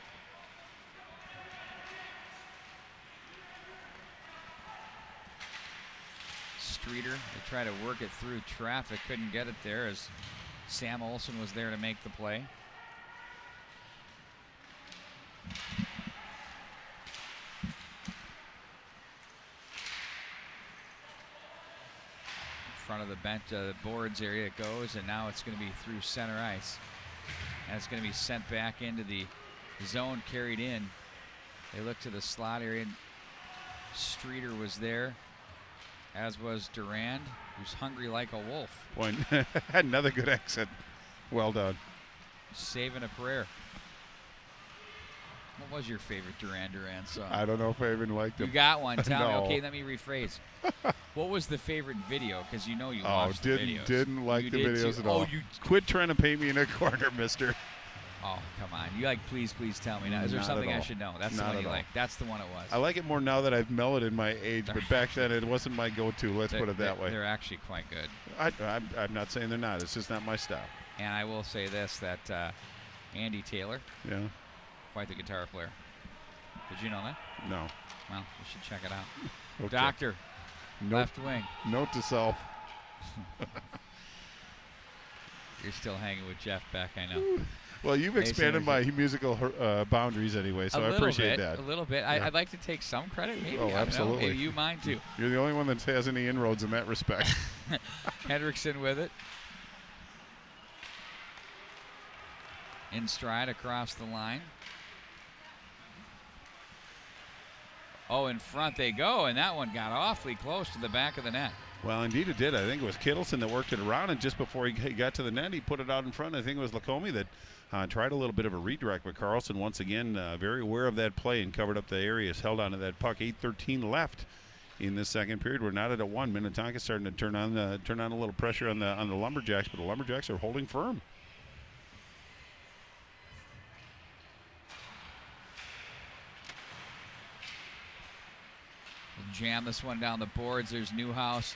Streeter, they try to work it through traffic, couldn't get it there as Sam Olson was there to make the play. Front of the bench, the boards area it goes, and now it's going to be through center ice. And it's going to be sent back into the zone, carried in. They look to the slot area. Streeter was there, as was Durand, who's hungry like a wolf. Boy, another good exit. Well done. Saving a prayer. What was your favorite Duran song? I don't know if I even liked it. You got one. Tell No. me. Okay, let me rephrase. What was the favorite video? Because you know you watched the videos. Didn't like the videos at all. Oh, you quit trying to paint me in a corner, mister. Oh, come on. You like, please tell me now. Is there Not something at I all. should know? That's Not the one at you all. like. That's the one it was. I like it more now that I've mellowed in my age, but back then it wasn't my go-to. Let's put it that way. They're actually quite good. I'm not saying they're not. It's just not my style. And I will say this, that Andy Taylor, Yeah. quite the guitar player. Did you know that? No. Well, you should check it out. Okay. Doctor, left wing. Note to self. You're still hanging with Jeff Beck, I know. Well, you've expanded my musical boundaries anyway, so I appreciate that. A little bit. Yeah. I'd like to take some credit, maybe. Oh, I don't know. absolutely. Maybe you mine too. You're the only one that has any inroads in that respect. Hendrickson with it. In stride across the line. Oh, in front they go, and that one got awfully close to the back of the net. Well, indeed it did. I think it was Kittleson that worked it around, and just before he got to the net, he put it out in front. I think it was Lacombe that tried a little bit of a redirect, but Carlson, once again, very aware of that play and covered up the areas, held on to that puck. 8:13 left in the second period. We're not at a 1. Minnetonka starting to turn on a little pressure on the Lumberjacks, but the Lumberjacks are holding firm. Jam this one down the boards. There's Newhouse.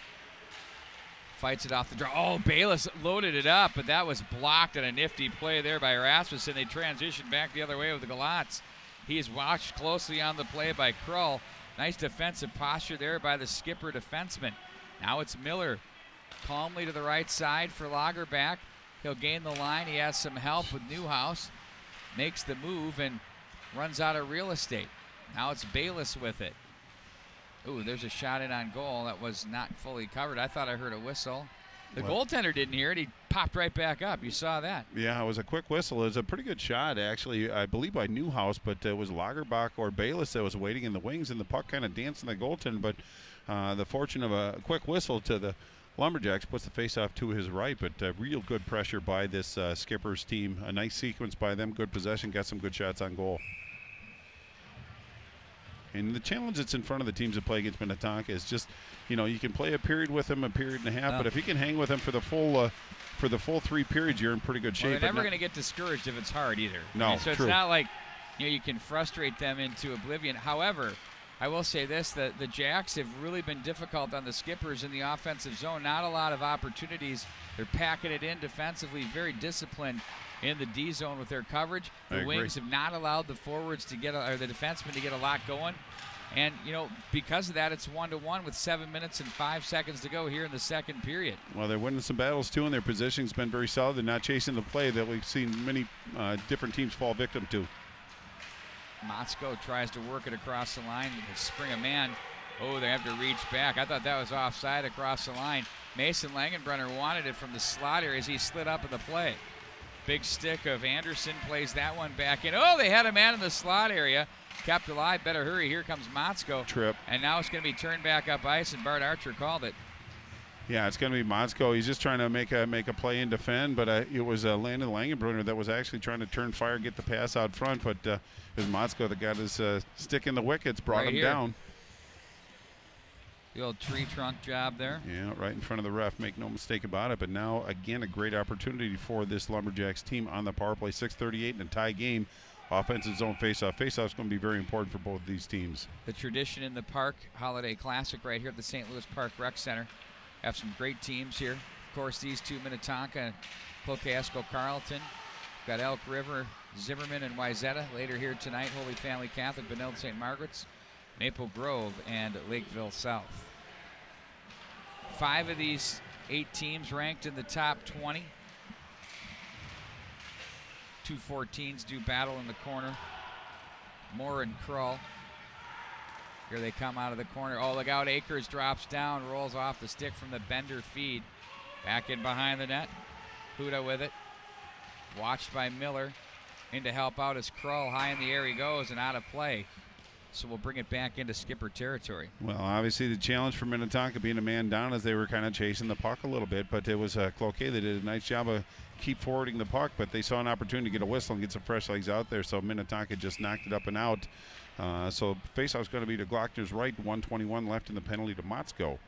Fights it off the draw. Oh, Bayless loaded it up, but that was blocked on a nifty play there by Rasmussen. They transitioned back the other way with the Galats. He is watched closely on the play by Krull. Nice defensive posture there by the skipper defenseman. Now it's Miller calmly to the right side for Lagerback. He'll gain the line. He has some help with Newhouse. Makes the move and runs out of real estate. Now it's Bayless with it. Ooh, there's a shot in on goal that was not fully covered. I thought I heard a whistle. The goaltender didn't hear it. He popped right back up. You saw that. Yeah, it was a quick whistle. It was a pretty good shot, actually, I believe by Newhouse, but it was Lagerbach or Bayless that was waiting in the wings, and the puck kind of danced in the goaltender. But the fortune of a quick whistle to the Lumberjacks puts the faceoff to his right, but real good pressure by this Skippers team. A nice sequence by them, good possession, got some good shots on goal. And the challenge that's in front of the teams that play against Minnetonka is just, you can play a period with them, a period and a half, but if you can hang with them for the full 3 periods, you're in pretty good shape. Well, they're never going to get discouraged if it's hard either. No, so true. It's not like you can frustrate them into oblivion. However, I will say this, the Jacks have really been difficult on the Skippers in the offensive zone. Not a lot of opportunities. They're packing it in defensively, very disciplined in the D zone with their coverage. The wings have not allowed the forwards to get, or the defensemen to get a lot going. And, because of that, it's 1-1 with 7 minutes and 5 seconds to go here in the second period. Well, they're winning some battles, too, and their positioning's been very solid. They're not chasing the play that we've seen many different teams fall victim to. Motzko tries to work it across the line. They spring a man. Oh, they have to reach back. I thought that was offside across the line. Mason Langenbrunner wanted it from the slot area as he slid up in the play. Big stick of Anderson plays that one back in. Oh, they had a man in the slot area. kept alive. Better hurry. Here comes Motzko. Trip. And now it's going to be turned back up ice, and Bart Archer called it. Yeah, it's going to be Motzko. He's just trying to make a play and defend, but it was Landon Langenbrunner that was actually trying to turn fire, get the pass out front, but it was Motzko that got his stick in the wickets, brought him down. The old tree trunk job there. Yeah, right in front of the ref. Make no mistake about it. But now, again, a great opportunity for this Lumberjacks team on the power play. 6:38 in a tie game. Offensive zone faceoff. Faceoff is going to be very important for both of these teams. The tradition in the park, Holiday Classic right here at the St. Louis Park Rec Center. Have some great teams here. Of course, these two, Minnetonka and Cloquet-Esko-Carlton. Got Elk River, Zimmerman, and Wayzata later here tonight. Holy Family Catholic, Benilde St. Margaret's, Maple Grove, and Lakeville South. 5 of these 8 teams ranked in the top 20. 2 14s do battle in the corner. Moore and Krull. Here they come out of the corner. Oh, look out. Akers drops down, rolls off the stick from the Bender feed. Back in behind the net. Huda with it. Watched by Miller. In to help out as Krull. High in the air he goes and out of play. So we'll bring it back into skipper territory. Well, obviously the challenge for Minnetonka being a man down as they were kind of chasing the puck a little bit, but it was Cloquet that did a nice job of keep forwarding the puck, but they saw an opportunity to get a whistle and get some fresh legs out there, so Minnetonka just knocked it up and out. So faceoff is going to be to Glockner's right, 1:21 left in the penalty to Motzko.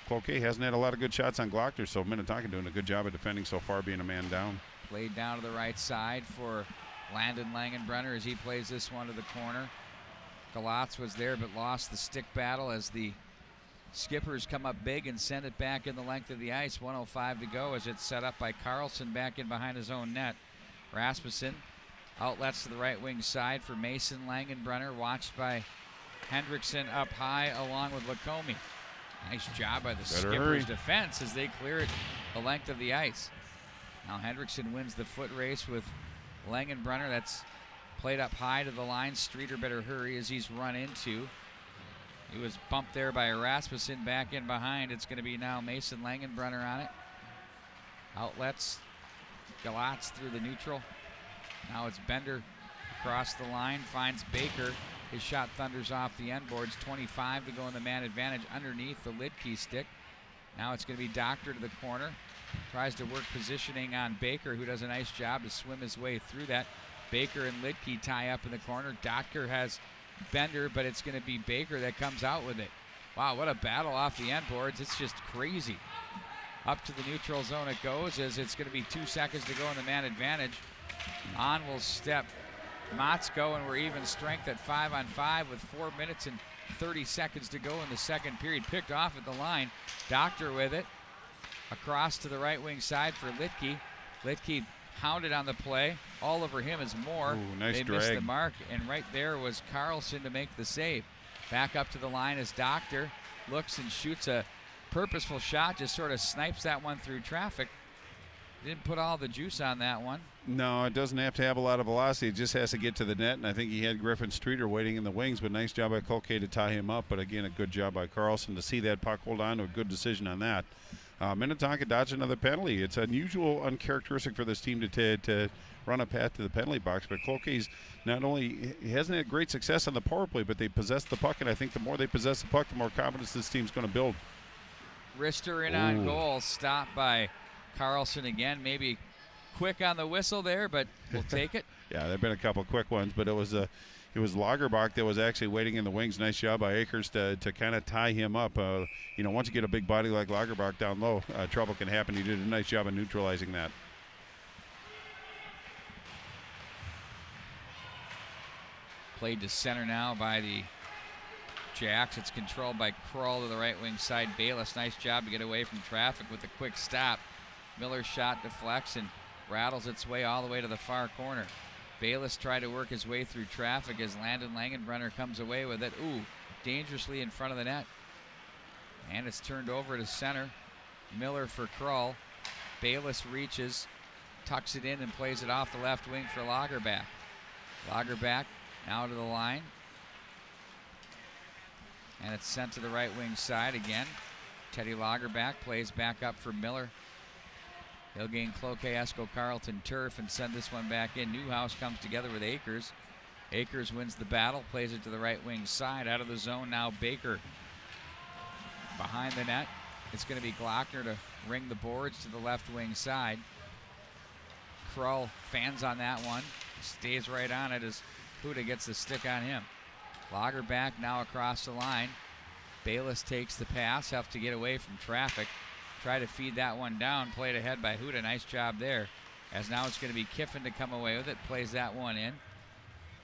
Cloquet hasn't had a lot of good shots on Glockner, so Minnetonka doing a good job of defending so far, being a man down. Played down to the right side for Landon Langenbrunner as he plays this one to the corner. Galatz was there but lost the stick battle as the Skippers come up big and send it back in the length of the ice. 1:05 to go as it's set up by Carlson back in behind his own net. Rasmussen outlets to the right wing side for Mason Langenbrunner, watched by Hendrickson up high along with Lacombe. Nice job by the Skippers' defense as they clear it the length of the ice. Now Hendrickson wins the foot race with Langenbrunner. That's played up high to the line. Streeter better hurry as he's run into. He was bumped there by Rasmussen back in behind. It's going to be now Mason Langenbrunner on it. Outlets. Galatz through the neutral. Now it's Bender across the line. Finds Baker. His shot thunders off the end boards. 25 to go in the man advantage underneath the Lidkey stick. Now it's going to be Doctor to the corner. Tries to work positioning on Baker, who does a nice job to swim his way through that. Baker and Lidkey tie up in the corner. Doctor has Bender, but it's going to be Baker that comes out with it. Wow, what a battle off the end boards. It's just crazy. Up to the neutral zone it goes as it's going to be 2 seconds to go in the man advantage. On will step Motzko, and we're even strength at 5-on-5 with 4 minutes and 30 seconds to go in the second period. Picked off at the line. Doctor with it. Across to the right wing side for Lidkey. Lidkey hounded on the play. All over him is Moore. Ooh, nice they drag. missed the mark, and right there was Carlson to make the save. Back up to the line as Doctor looks and shoots a purposeful shot, just sort of snipes that one through traffic. Didn't put all the juice on that one. No, it doesn't have to have a lot of velocity. It just has to get to the net, and I think he had Griffin Streeter waiting in the wings, but nice job by Cloquet to tie him up. But again, a good job by Carlson to see that puck hold on to a good decision on that. Minnetonka dodged another penalty. It's unusual, uncharacteristic for this team to run a path to the penalty box, but Cloquet's not only, he hasn't had great success on the power play, but they possess the puck, and I think the more they possess the puck, the more confidence this team's going to build. Wrister in on goal, stopped by Carlson again. Maybe quick on the whistle there, but we'll take it. Yeah, there have been a couple quick ones, but it was Lagerbach that was actually waiting in the wings. Nice job by Akers to kind of tie him up. Once you get a big body like Lagerbach down low, trouble can happen. He did a nice job of neutralizing that. Played to center now by the Jacks. It's controlled by Krull to the right wing side. Bayless, nice job to get away from traffic with a quick stop. Miller's shot deflects and rattles its way all the way to the far corner. Bayless tried to work his way through traffic as Landon Langenbrunner comes away with it. Ooh, dangerously in front of the net. And it's turned over to center. Miller for Krull. Bayless reaches, tucks it in and plays it off the left wing for Lagerbach. Lagerbach now to the line. And it's sent to the right wing side again. Teddy Lagerbach plays back up for Miller. He'll gain Cloquet-Esko-Carlton turf and send this one back in. Newhouse comes together with Akers. Akers wins the battle, plays it to the right wing side. Out of the zone now, Baker. Behind the net, it's going to be Glockner to ring the boards to the left wing side. Krull fans on that one, stays right on it as Huda gets the stick on him. Lager back now across the line. Bayless takes the pass, have to get away from traffic. Try to feed that one down, played ahead by Huda, nice job there. As now it's going to be Kiffin to come away with it, plays that one in.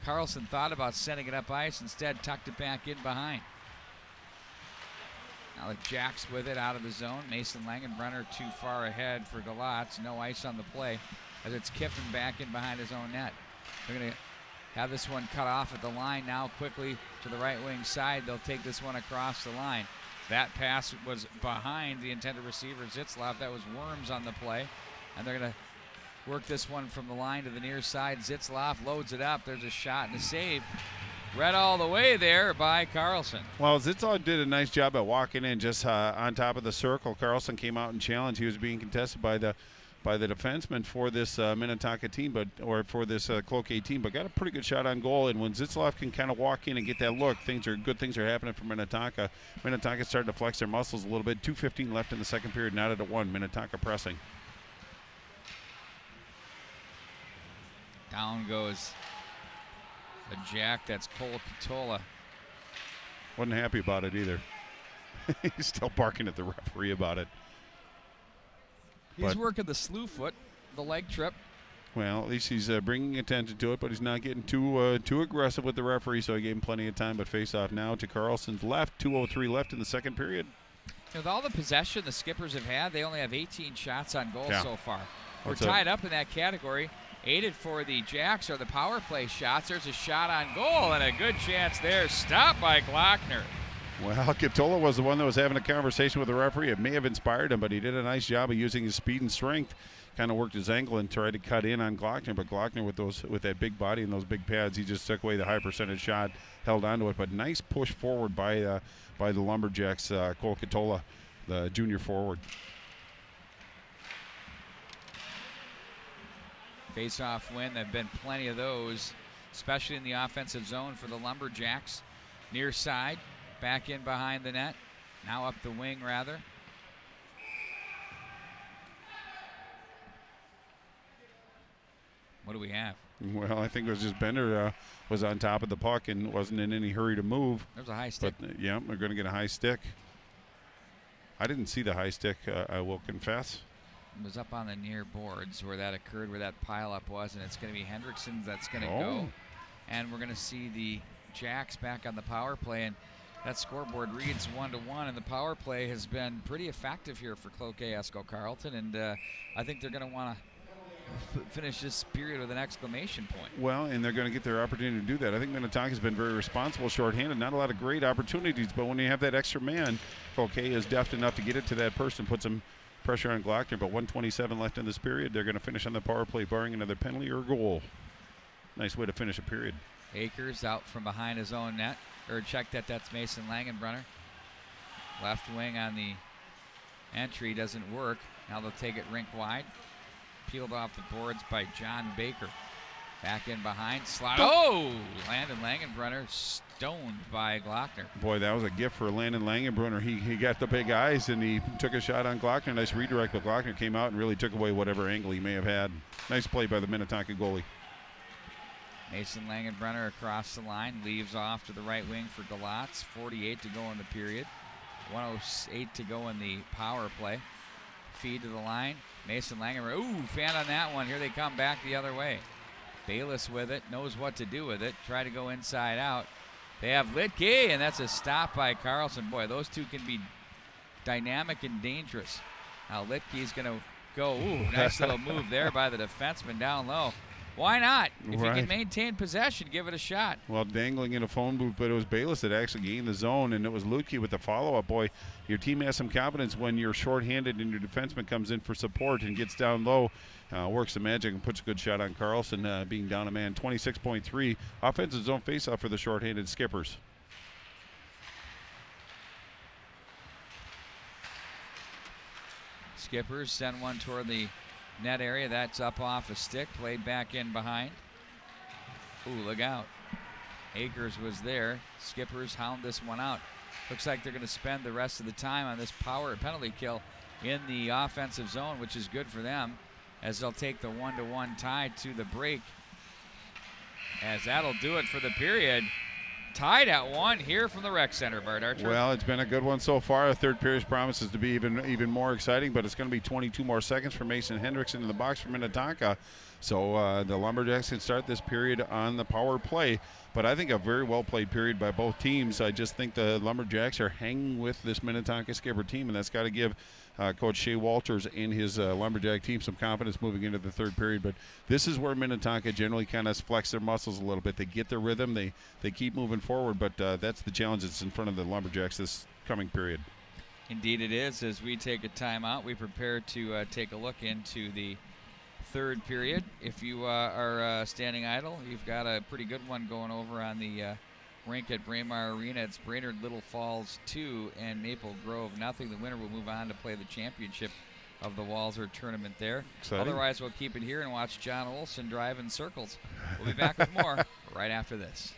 Carlson thought about sending it up ice, instead tucked it back in behind. Now the Jacks with it out of the zone. Mason Langenbrunner too far ahead for Galatz. No ice on the play as it's Kiffin back in behind his own net. They're going to have this one cut off at the line now quickly to the right wing side. They'll take this one across the line. That pass was behind the intended receiver, Zitzlaf. That was Worms on the play. And they're going to work this one from the line to the near side. Zitzlaf loads it up. There's a shot and a save. Read all the way there by Carlson. Well, Zitzlaf did a nice job at walking in just on top of the circle. Carlson came out and challenged. He was being contested by the defenseman for this Minnetonka team, or for this Cloquet team, but got a pretty good shot on goal. And when Zitzlaf can kind of walk in and get that look, good things are happening for Minnetonka. Minnetonka started to flex their muscles a little bit. 2:15 left in the second period, not at a 1. Minnetonka pressing. Down goes a Jack. That's Cole Catola. Wasn't happy about it either. He's still barking at the referee about it. He's working the slew foot, the leg trip. Well, at least he's bringing attention to it, but he's not getting too aggressive with the referee, so he gave him plenty of time. But face-off now to Carlson's left. 2:03 left in the second period. With all the possession the Skippers have had, they only have 18 shots on goal so far. We're tied up in that category. Aided for the Jacks are the power play shots. There's a shot on goal and a good chance there. Stopped by Glockner. Well, Catola was the one that was having a conversation with the referee. It may have inspired him, but he did a nice job of using his speed and strength. Kind of worked his angle and tried to cut in on Glockner, but Glockner with that big body and those big pads, he just took away the high percentage shot, held on to it. But nice push forward by the Lumberjacks, Cole Catola, the junior forward. Face-off win. There have been plenty of those, especially in the offensive zone for the Lumberjacks. Near side, back in behind the net. Now up the wing, rather. What do we have? Well, I think it was just Bender was on top of the puck and wasn't in any hurry to move. There's a high stick. But, yeah, they're going to get a high stick. I didn't see the high stick, I will confess. It was up on the near boards where that occurred, where that pileup was, and it's going to be Hendrickson that's going to go. And we're going to see the Jacks back on the power play, and that scoreboard reads 1-1, and the power play has been pretty effective here for Cloquet-Esko-Carlton, and I think they're going to want to finish this period with an exclamation point. Well, and they're going to get their opportunity to do that. I think Minnetonka's been very responsible shorthanded. Not a lot of great opportunities, but when you have that extra man, Cloquet is deft enough to get it to that person, put some pressure on Glockner, but 1:27 left in this period. They're going to finish on the power play, barring another penalty or goal. Nice way to finish a period. Akers out from behind his own net. Or check that's Mason Langenbrunner. Left wing on the entry doesn't work. Now they'll take it rink wide. Peeled off the boards by John Baker. Back in behind. Slot. Oh! Landon Langenbrunner stoned by Glockner. Boy, that was a gift for Landon Langenbrunner. He got the big eyes and he took a shot on Glockner. Nice redirect, but Glockner came out and really took away whatever angle he may have had. Nice play by the Minnetonka goalie. Mason Langenbrunner across the line, leaves off to the right wing for Galatz. 48 to go in the period. 1:08 to go in the power play. Feed to the line. Mason Langenbrunner. Ooh, fan on that one. Here they come back the other way. Bayless with it, knows what to do with it. Try to go inside out. They have Litke, and that's a stop by Carlson. Boy, those two can be dynamic and dangerous. Now Litke's going to go. Ooh, nice little move there by the defenseman down low. Why not? If you can maintain possession, give it a shot. Well, dangling in a phone booth, but it was Bayless that actually gained the zone, and it was Lutke with the follow-up. Boy, your team has some confidence when you're shorthanded and your defenseman comes in for support and gets down low, works the magic and puts a good shot on Carlson, being down a man. 26.3 offensive zone faceoff for the shorthanded Skippers. Skippers send one toward the net area. That's up off a stick, played back in behind. Ooh, look out. Akers was there. Skippers hound this one out. Looks like they're going to spend the rest of the time on this power penalty kill in the offensive zone, which is good for them, as they'll take the 1-1 tie to the break. As that'll do it for the period. Tied at 1 here from the rec center, Bart Archer. Well, it's been a good one so far. The third period promises to be even more exciting, but it's going to be 22 more seconds for Mason Hendrickson in the box for Minnetonka. So the Lumberjacks can start this period on the power play. But I think a very well-played period by both teams. I just think the Lumberjacks are hanging with this Minnetonka Skipper team, and that's got to give Coach Shea Walters and his Lumberjack team some confidence moving into the third period. But this is where Minnetonka generally kind of flex their muscles a little bit. They get their rhythm. They keep moving forward, but that's the challenge that's in front of the Lumberjacks this coming period. Indeed it is. As we take a timeout, we prepare to take a look into the third period. If you are standing idle, you've got a pretty good one going over on the rink at Braemar Arena. It's Brainerd Little Falls 2 and Maple Grove nothing. The winner will move on to play the championship of the Walser tournament there. Exciting. Otherwise, we'll keep it here and watch John Olson drive in circles. We'll be back with more right after this.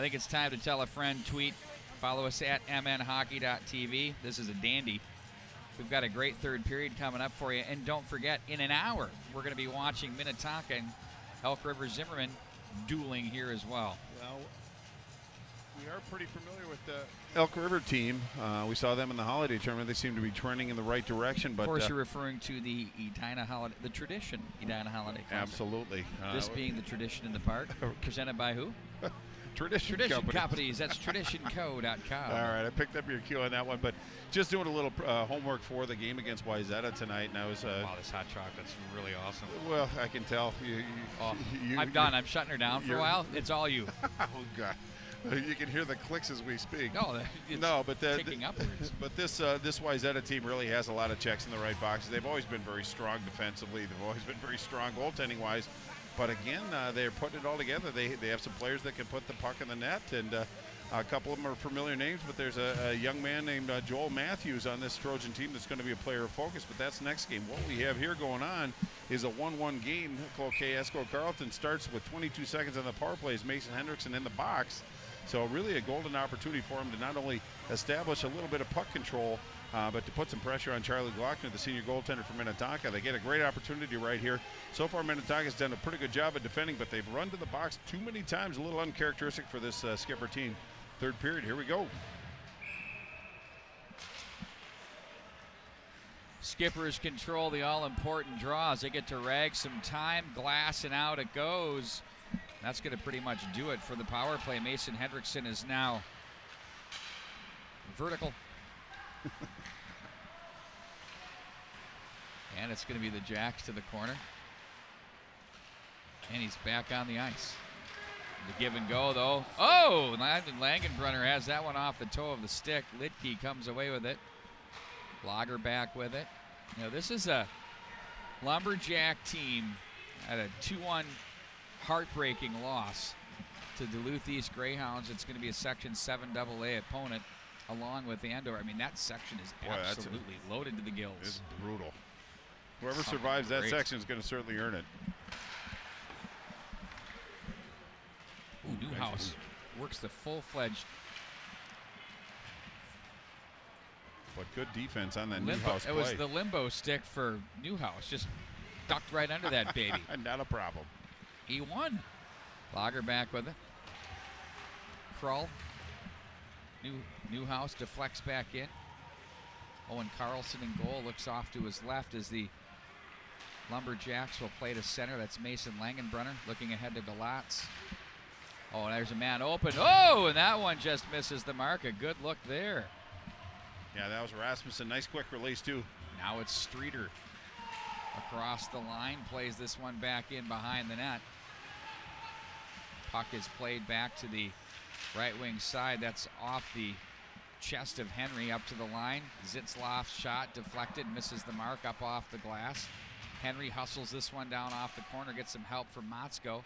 I think it's time to tell a friend, tweet, follow us at mnhockey.tv. This is a dandy. We've got a great third period coming up for you. And don't forget, in an hour, we're going to be watching Minnetonka and Elk River Zimmerman dueling here as well. Well, we are pretty familiar with the Elk River team. We saw them in the holiday tournament. They seem to be trending in the right direction. But of course, you're referring to the Edina Holiday, the tradition Edina Holiday Classic. Absolutely. This being the tradition in the park, presented by who? Tradition Companies. That's traditionco.com. All right, I picked up your cue on that one, but just doing a little homework for the game against Wayzata tonight, and I was. Wow, this hot chocolate's really awesome. Well, I can tell. I'm done. I'm shutting her down for a while. It's all you. Oh God, you can hear the clicks as we speak. No, but ticking upwards. But this Wayzata team really has a lot of checks in the right boxes. They've always been very strong defensively. They've always been very strong goaltending-wise. But again, they're putting it all together. They have some players that can put the puck in the net, and a couple of them are familiar names. But there's a young man named Joel Matthews on this Trojan team that's going to be a player of focus. But that's next game. What we have here going on is a 1-1 game. Cloquet-Esko-Carlton starts with 22 seconds on the power play. Mason Hendrickson in the box. So really a golden opportunity for him to not only establish a little bit of puck control, but to put some pressure on Charlie Glockner, the senior goaltender for Minnetonka. They get a great opportunity right here. So far, Minnetonka's done a pretty good job of defending, but they've run to the box too many times, a little uncharacteristic for this Skipper team. Third period, here we go. Skippers control the all-important draws. They get to rag some time, glass, and out it goes. That's going to pretty much do it for the power play. Mason Hendrickson is now vertical. And it's going to be the Jacks to the corner. And he's back on the ice. The give and go, though. Oh, Langenbrunner has that one off the toe of the stick. Lidke comes away with it. Lager back with it. You know, this is a Lumberjack team at a 2-1 heartbreaking loss to Duluth East Greyhounds. It's going to be a Section 7 AA opponent along with Andor. I mean, that section is absolutely loaded to the gills. It's brutal. Whoever survives that section is going to certainly earn it. Ooh, Newhouse works the full-fledged. But good defense on that Newhouse play. It was the limbo stick for Newhouse. Just ducked right under that baby. Not a problem. He won. Lager back with it. Krull. Newhouse deflects back in. Owen Carlson in goal, looks off to his left as the Lumberjacks will play to center. That's Mason Langenbrunner looking ahead to Galatz. Oh, and there's a man open. Oh, and that one just misses the mark. A good look there. Yeah, that was Rasmussen. Nice quick release, too. Now it's Streeter across the line. Plays this one back in behind the net. Puck is played back to the right wing side. That's off the chest of Henry up to the line. Zitzlaf's shot deflected, misses the mark up off the glass. Henry hustles this one down off the corner, gets some help from Motzko.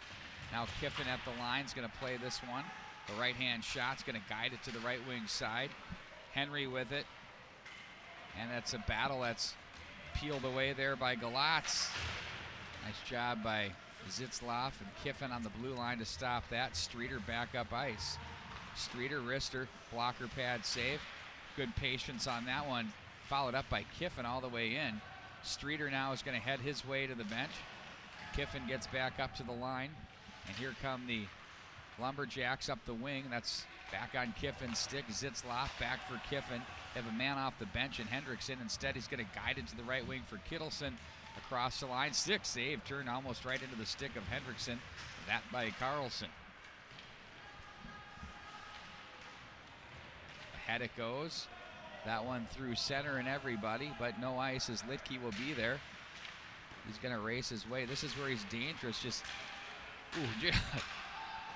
Now Kiffin at the line is going to play this one. The right-hand shot's going to guide it to the right wing side. Henry with it. And that's a battle that's peeled away there by Galatz. Nice job by Zitzlaf and Kiffin on the blue line to stop that. Streeter back up ice. Streeter, wrister, blocker pad save. Good patience on that one. Followed up by Kiffin all the way in. Streeter now is going to head his way to the bench. Kiffin gets back up to the line. And here come the Lumberjacks up the wing. That's back on Kiffin's stick. Zitzlaf back for Kiffin. They have a man off the bench and Hendrickson. Instead, he's going to guide it to the right wing for Kittleson. Across the line, stick save, turned almost right into the stick of Hendrickson. That by Carlson. Ahead it goes. That one through center and everybody, but no ice as Lidke will be there. He's going to race his way. This is where he's dangerous. Just, ooh,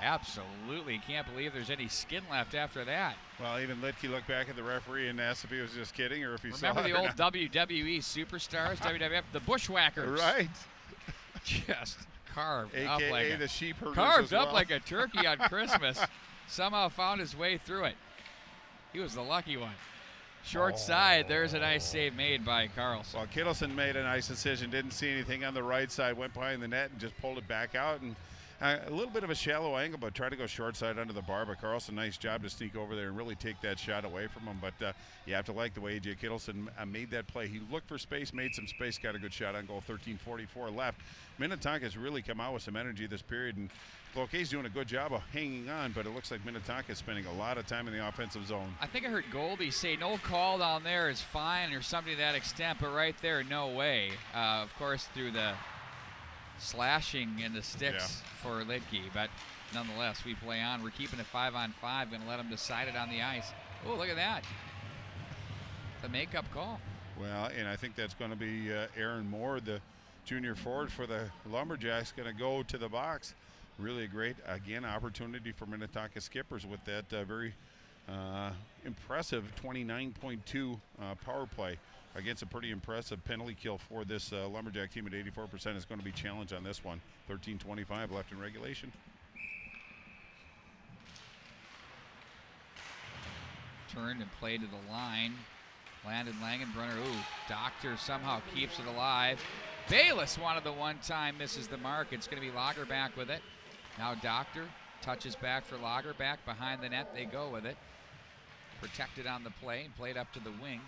absolutely. Can't believe there's any skin left after that. Well, even Lidke looked back at the referee and asked if he was just kidding or if he saw it. Remember the old WWE superstars, WWF, the Bushwhackers. Right. Just carved AKA up like the sheep herders carved as up well. like a turkey on Christmas. Somehow found his way through it. He was the lucky one. Short side, there's a nice save made by Carlson. Well, Kittleson made a nice decision, didn't see anything on the right side, went behind the net and just pulled it back out. And A little bit of a shallow angle, but try to go short side under the bar. But Carlson, nice job to sneak over there and really take that shot away from him. But you have to like the way A.J. Kittleson made that play. He looked for space, made some space, got a good shot on goal. 13:44 left. Minnetonka has really come out with some energy this period, and Cloquet's doing a good job of hanging on, but it looks like Minnetonka is spending a lot of time in the offensive zone. I think I heard Goldie say no call down there is fine or something to that extent, but right there, no way. Of course, through the slashing in the sticks for Lidke, but nonetheless, we play on. We're keeping it 5-on-5, going to let them decide it on the ice. Oh, look at that. The makeup call. Well, and I think that's going to be Aaron Moore, the junior forward for the Lumberjacks, going to go to the box. Really a great, again, opportunity for Minnetonka skippers with that very impressive 29.2 power play against a pretty impressive penalty kill for this Lumberjack team at 84%. Is going to be challenged on this one. 13:25 left in regulation. Turned and played to the line. Landon Langenbrunner. Ooh, Doctor somehow keeps it alive. Bayless wanted the one-time, misses the mark. It's going to be Lagerback with it. Now Doctor touches back for Lagerback. Behind the net, they go with it. Protected on the play and played up to the wing.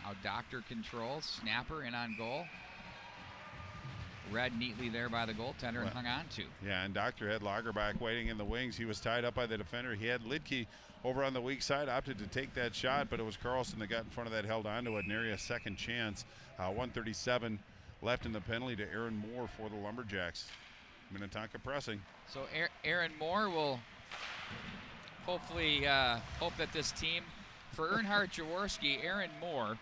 Now Doctor controls. Snapper in on goal. Read neatly there by the goaltender and hung on to. Yeah, and Doctor had Lagerback waiting in the wings. He was tied up by the defender. He had Lidke over on the weak side, opted to take that shot, but it was Carlson that got in front of that, held onto it, and area second chance. 1:37 left in the penalty to Aaron Moore for the Lumberjacks. Minnetonka pressing. So Aaron Moore will hopefully hope that this team, for Earnhardt Jaworski, Aaron Moore,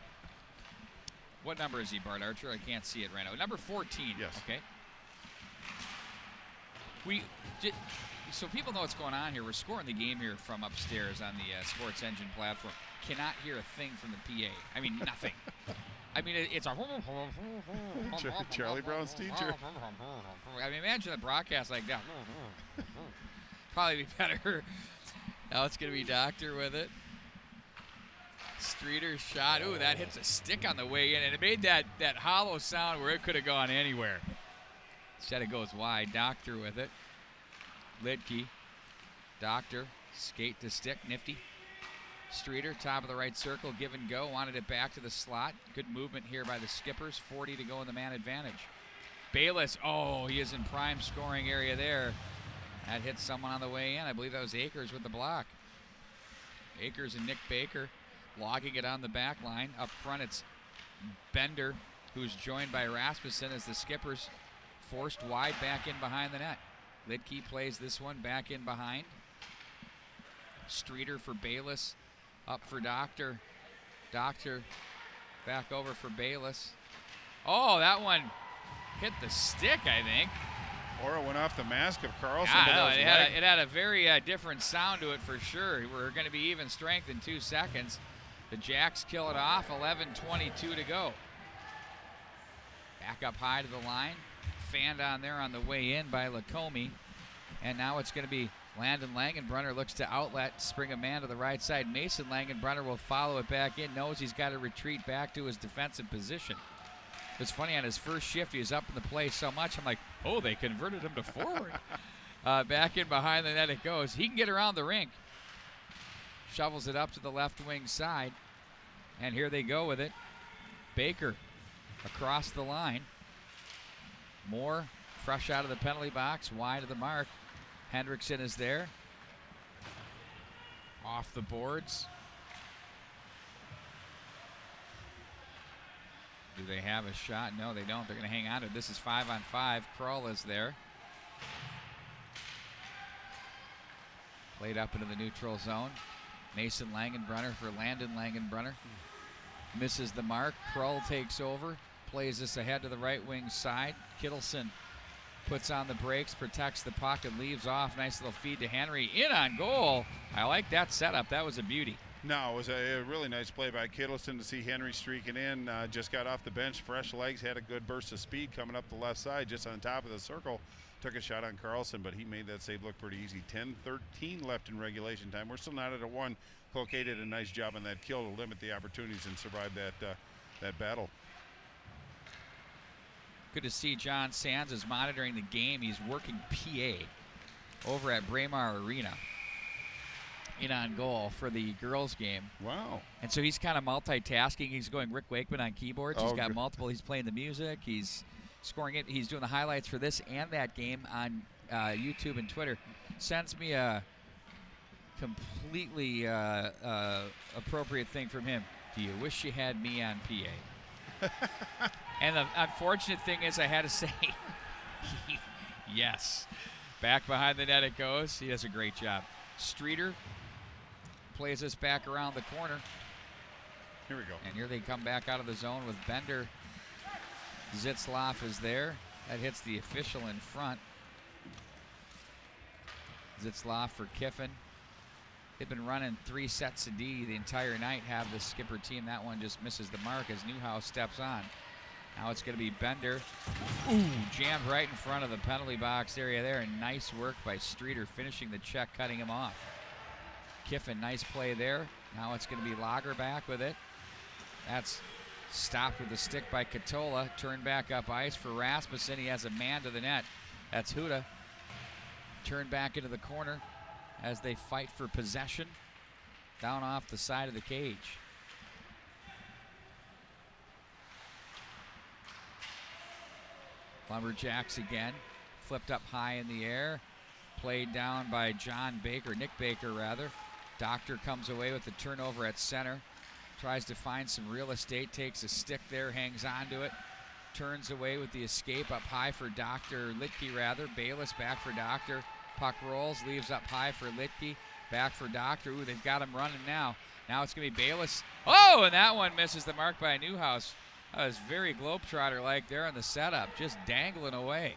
what number is he, Bart Archer? I can't see it right now. Number 14. Yes. Okay. So people know what's going on here. We're scoring the game here from upstairs on the Sports Engine platform. Cannot hear a thing from the PA. I mean, nothing. I mean, it's a Charlie Brown's teacher. I mean, imagine a broadcast like that. Probably be better. Now it's going to be Doctor with it. Streeter's shot. Ooh, that hits a stick on the way in, and it made that hollow sound where it could have gone anywhere. Instead, it goes wide. Doctor with it. Lidke. Doctor. Skate to stick. Nifty. Streeter, top of the right circle, give and go. Wanted it back to the slot. Good movement here by the skippers. 40 to go in the man advantage. Bayless, oh, he is in prime scoring area there. That hit someone on the way in. I believe that was Akers with the block. Akers and Nick Baker logging it on the back line. Up front, it's Bender, who's joined by Rasmussen as the skippers forced wide back in behind the net. Lidke plays this one back in behind. Streeter for Bayless. Up for Doctor. Doctor back over for Bayless. Oh, that one hit the stick, I think. Or it went off the mask of Carlson. Yeah, it had a very different sound to it for sure. We're going to be even strength in 2 seconds. The Jacks kill it off. 11:22 to go. Back up high to the line. Fanned on there on the way in by Lacombe. And now it's going to be Landon Langenbrunner looks to outlet, spring a man to the right side. Mason Langenbrunner will follow it back in, knows he's got to retreat back to his defensive position. It's funny, on his first shift, he was up in the play so much, I'm like, oh, they converted him to forward. Back in behind the net it goes. He can get around the rink. Shovels it up to the left wing side. And here they go with it. Baker across the line. Moore fresh out of the penalty box, wide of the mark. Hendrickson is there. Off the boards. Do they have a shot? No, they don't. They're going to hang on to it. This is 5-on-5. Krull is there. Played up into the neutral zone. Mason Langenbrunner for Landon Langenbrunner. Misses the mark. Krull takes over. Plays this ahead to the right wing side. Kittleson puts on the brakes, protects the puck, and leaves off. Nice little feed to Henry. In on goal. I like that setup. That was a beauty. No, it was a really nice play by Kittleson to see Henry streaking in. Just got off the bench, fresh legs, had a good burst of speed coming up the left side, just on top of the circle. Took a shot on Carlson, but he made that save look pretty easy. 10:13 left in regulation time. We're still not at a 1. Cloquet did a nice job on that kill to limit the opportunities and survive that battle. Good to see John Sands is monitoring the game. He's working PA over at Braemar Arena in on goal for the girls game. Wow. And so he's kind of multitasking. He's going Rick Wakeman on keyboards. He's got multiple. He's playing the music. He's scoring it. He's doing the highlights for this and that game on YouTube and Twitter. Sends me a completely appropriate thing from him. Do you wish you had me on PA? And the unfortunate thing is I had to say, yes. Back behind the net it goes. He does a great job. Streeter plays us back around the corner. Here we go. And here they come back out of the zone with Bender. Zitzloff is there. That hits the official in front. Zitzloff for Kiffin. They've been running 3 sets of D the entire night, have the skipper team. That one just misses the mark as Newhouse steps on. Now it's going to be Bender. Ooh, jammed right in front of the penalty box area there. And nice work by Streeter finishing the check, cutting him off. Kiffin, nice play there. Now it's going to be Lager back with it. That's stopped with the stick by Katola. Turned back up ice for Rasmussen. He has a man to the net. That's Huda. Turned back into the corner as they fight for possession down off the side of the cage. Lumberjacks again, flipped up high in the air, played down by Nick Baker rather. Doctor comes away with the turnover at center, tries to find some real estate, takes a stick there, hangs on to it, turns away with the escape up high for Dr. Litke rather. Bayless back for Doctor. Puck rolls, leaves up high for Litke, back for Doctor. Ooh, they've got him running now. Now it's going to be Bayless. Oh, and that one misses the mark by Newhouse. That was very Globetrotter-like there on the setup, just dangling away.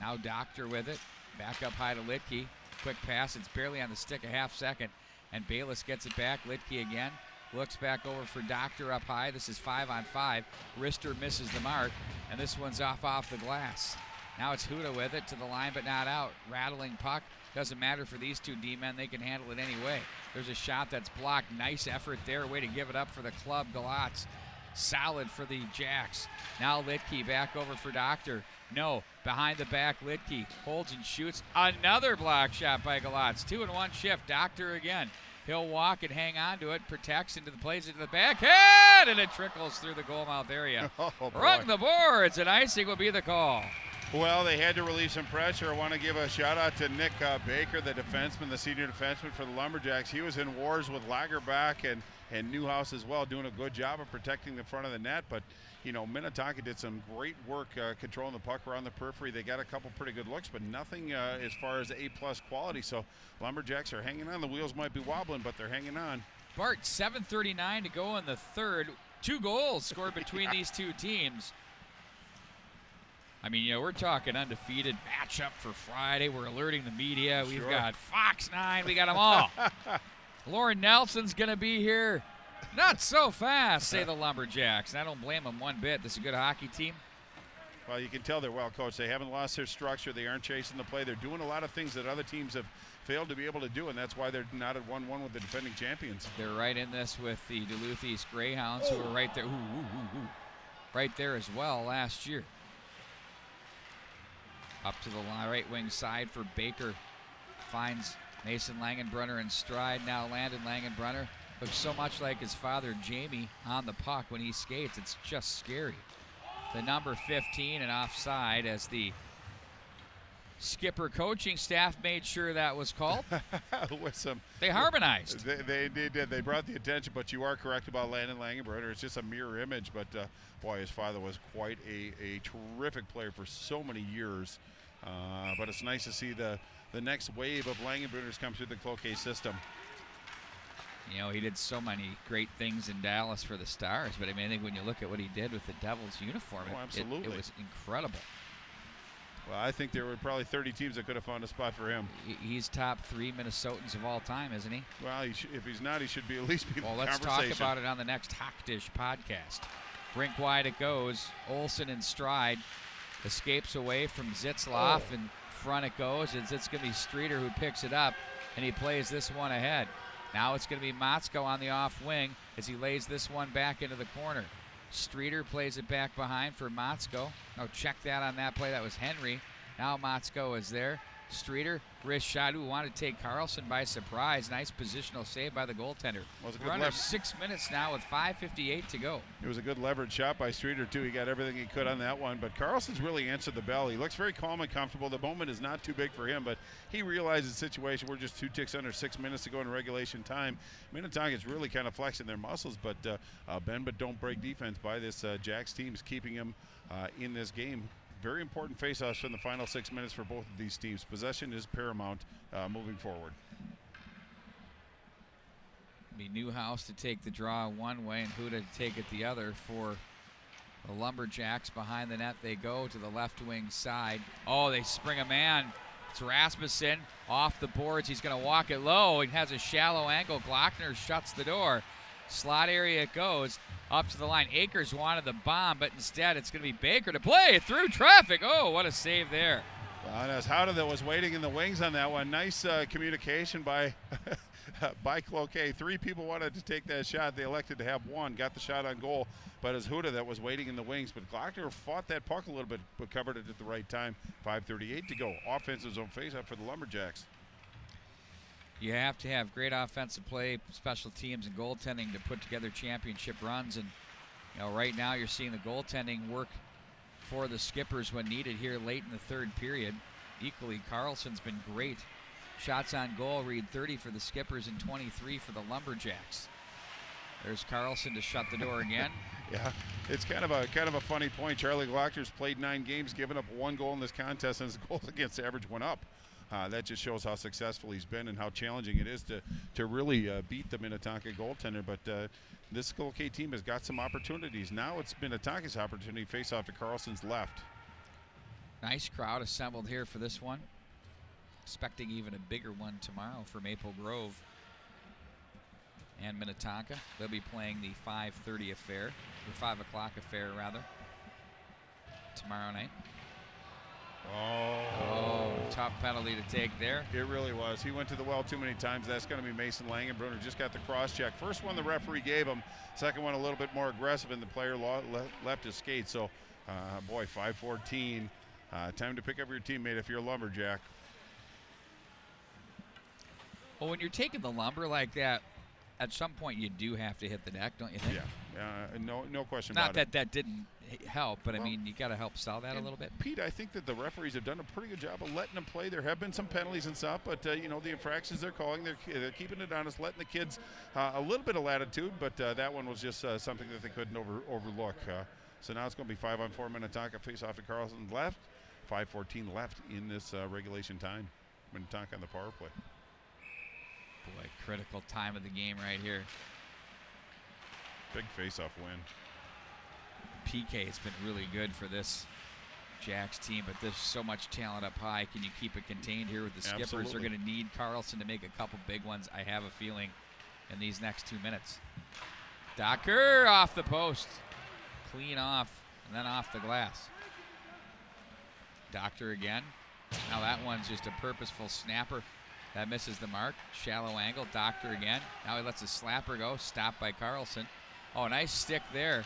Now Doctor with it, back up high to Litke. Quick pass, it's barely on the stick, a half second, and Bayless gets it back. Litke again, looks back over for Doctor up high. This is 5-on-5. Rister misses the mark, and this one's off the glass. Now it's Huda with it to the line, but not out. Rattling puck. Doesn't matter for these two D-men. They can handle it anyway. There's a shot that's blocked. Nice effort there. Way to give it up for the club. Galatz. Solid for the Jacks. Now Litke back over for Doctor. No. Behind the back, Litke holds and shoots. Another block shot by Galatz. 2-in-1 shift. Doctor again. He'll walk and hang on to it. Protects into the plays into the backhand, and it trickles through the goal mouth area. Rung the boards, and icing will be the call. Well, they had to relieve some pressure. I want to give a shout-out to Nick Baker, the defenseman, the senior defenseman for the Lumberjacks. He was in wars with Lagerback and Newhouse as well, doing a good job of protecting the front of the net. But, you know, Minnetonka did some great work controlling the puck around the periphery. They got a couple pretty good looks, but nothing as far as A-plus quality. So Lumberjacks are hanging on. The wheels might be wobbling, but they're hanging on. Bart, 7:39 to go in the third. 2 goals scored between these two teams. I mean, you know, we're talking undefeated matchup for Friday. We're alerting the media. We've got Fox 9. We got them all. Lauren Nelson's going to be here. Not so fast, say the Lumberjacks. And I don't blame them one bit. This is a good hockey team. Well, you can tell they're well coached. They haven't lost their structure. They aren't chasing the play. They're doing a lot of things that other teams have failed to be able to do, and that's why they're not at 1-1 with the defending champions. They're right in this with the Duluth East Greyhounds, who were right there. Right there as well last year. Up to the right wing side for Baker. Finds Mason Langenbrunner in stride. Now Landon Langenbrunner looks so much like his father Jamie on the puck when he skates. It's just scary. The number 15 and offside as the skipper coaching staff made sure that was called. They harmonized. They did. They brought the attention, but you are correct about Landon Langenbrunner. It's just a mirror image, but boy, his father was quite a terrific player for so many years. But it's nice to see the next wave of Langenbrunners come through the Cloquet system. You know, he did so many great things in Dallas for the Stars, but I mean, I think when you look at what he did with the Devils uniform, it was incredible. Well, I think there were probably 30 teams that could have found a spot for him. He's top 3 Minnesotans of all time, isn't he? Well, if he's not, he should be at least be in the let's conversation. talk about it on the next Hawk Dish podcast. Rink wide it goes. Olsen in stride. Escapes away from Zitzloff. In front it goes. It's going to be Streeter who picks it up, and he plays this one ahead. Now it's going to be Motzko on the off wing as he lays this one back into the corner. Streeter plays it back behind for Motzko. No, check that on that play. That was Henry. Now Motzko is there. Streeter, wrist shot. Who wanted to take Carlson by surprise. Nice positional save by the goaltender. We're under 6 minutes now with 5:58 to go. It was a good leverage shot by Streeter, too. He got everything he could on that one. But Carlson's really answered the bell. He looks very calm and comfortable. The moment is not too big for him, but he realizes the situation. We're just 2 ticks under 6 minutes to go in regulation time. Minnetonka is really kind of flexing their muscles, but bend but don't break defense by this Jacks team is keeping him in this game. Very important face-offs in the final 6 minutes for both of these teams. Possession is paramount moving forward. Be Newhouse to take the draw one way and Huda to take it the other for the Lumberjacks. Behind the net they go to the left wing side. Oh, they spring a man. It's Rasmussen off the boards. He's going to walk it low. He has a shallow angle. Glockner shuts the door. Slot area it goes. Up to the line. Akers wanted the bomb, but instead it's going to be Baker to play through traffic. Oh, what a save there. Well, and as Howden that was waiting in the wings on that one. Nice communication by by Cloquet. 3 people wanted to take that shot. They elected to have 1. Got the shot on goal, but it's Huda that was waiting in the wings. But Glockner fought that puck a little bit, but covered it at the right time. 5:38 to go. Offensive zone face-up for the Lumberjacks. You have to have great offensive play, special teams, and goaltending to put together championship runs. And right now you're seeing the goaltending work for the Skippers when needed here late in the third period. Equally, Carlson's been great. Shots on goal read 30 for the Skippers and 23 for the Lumberjacks. There's Carlson to shut the door again. Yeah, it's kind of a funny point. Charlie Glockner's played 9 games, given up 1 goal in this contest, and his goals against average went up. That just shows how successful he's been and how challenging it is to really beat the Minnetonka goaltender. But this Cloquet team has got some opportunities. Now it's Minnetonka's opportunity to face off to Carlson's left. Nice crowd assembled here for this one. Expecting even a bigger one tomorrow for Maple Grove and Minnetonka. They'll be playing the 5:30 affair, or 5 o'clock affair rather, tomorrow night. Oh, tough penalty to take there. It really was. He went to the well too many times. That's going to be Mason Langenbrunner. Just got the cross check. First one the referee gave him. Second one a little bit more aggressive, and the player left his skate. So, boy, 5:14. Time to pick up your teammate if you're a Lumberjack. Well, when you're taking the lumber like that, at some point you do have to hit the deck, don't you think? Yeah, no question about it. Not that didn't help, but I mean, you got to help sell that a little bit. Pete, I think that the referees have done a pretty good job of letting them play. There have been some penalties and stuff, but the infractions they're calling, they're keeping it honest, letting the kids a little bit of latitude, but that one was just something that they couldn't overlook. So now it's going to be 5-on-4 Minnetonka face off to Carlson left. 5:14 left in this regulation time. Minnetonka on the power play. Boy, critical time of the game right here. Big face-off win. PK has been really good for this Jacks team, but there's so much talent up high. Can you keep it contained here with the Skippers? Absolutely. They're going to need Carlson to make a couple big ones, I have a feeling, in these next 2 minutes. Docker off the post. Clean off, and then off the glass. Doctor again. Now that one's just a purposeful snapper. That misses the mark. Shallow angle. Doctor again. Now he lets the slapper go. Stopped by Carlson. Oh, nice stick there.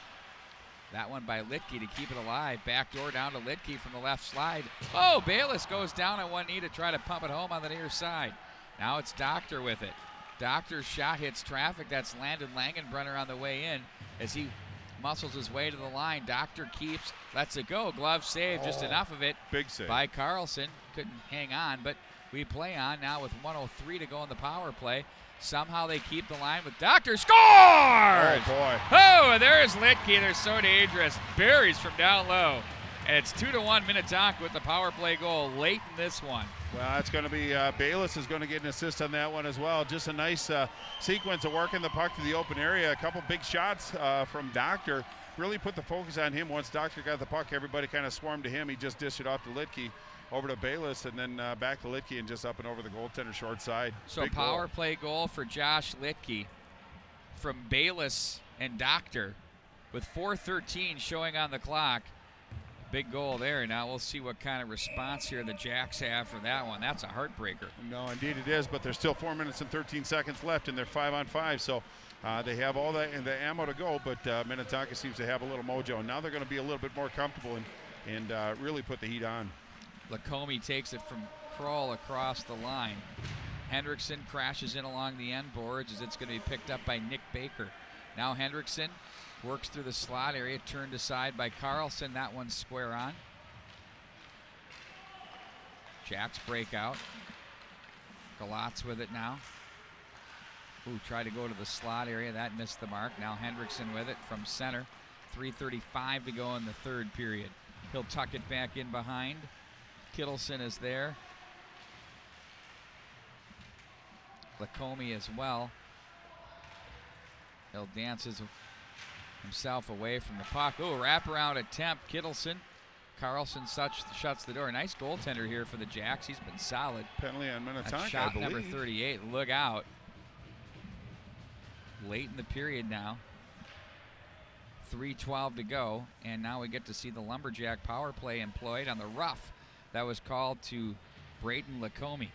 That one by Litke to keep it alive. Backdoor down to Litke from the left slide. Oh, Bayless goes down on one knee to try to pump it home on the near side. Now it's Doctor with it. Doctor's shot hits traffic. That's Landon Langenbrunner on the way in as he muscles his way to the line. Doctor keeps, lets it go. Glove save, just enough of it. Big save by Carlson. Couldn't hang on, but we play on now with 1:03 to go in the power play. Somehow they keep the line with Doctor. Scores! Oh, boy. Oh, there's Litke. They're so dangerous. Buries from down low. And it's 2-1 Minnetonka with the power play goal late in this one. Well, it's going to be Bayless is going to get an assist on that one as well. Just a nice sequence of working the puck to the open area. A couple big shots from Doctor. Really put the focus on him. Once Doctor got the puck, everybody kind of swarmed to him. He just dished it off to Litke, over to Bayless, and then back to Litke and just up and over the goaltender short side. So big power play goal for Josh Litke from Bayless and Doctor with 4:13 showing on the clock. Big goal there. Now we'll see what kind of response here the Jacks have for that one. That's a heartbreaker. No, indeed it is, but there's still 4 minutes and 13 seconds left, and they're 5-on-5, so they have all the ammo to go, but Minnetonka seems to have a little mojo. And now they're going to be a little bit more comfortable and really put the heat on. Lacombe takes it from Kroll across the line. Hendrickson crashes in along the end boards as it's going to be picked up by Nick Baker. Now Hendrickson works through the slot area, turned aside by Carlson. That one's square on. Jacks break out. Galatz with it now. Ooh, tried to go to the slot area. That missed the mark. Now Hendrickson with it from center. 3:35 to go in the third period. He'll tuck it back in behind. Kittleson is there. Lacombe as well. He'll dance himself away from the puck. Oh, wraparound attempt. Kittleson. Carlson shuts the door. Nice goaltender here for the Jacks. He's been solid. Penalty on Minnetonka, That's shot I believe. number 38. Look out. Late in the period now. 3:12 to go, and now we get to see the Lumberjack power play employed on the rough that was called to Brayden Lacombe.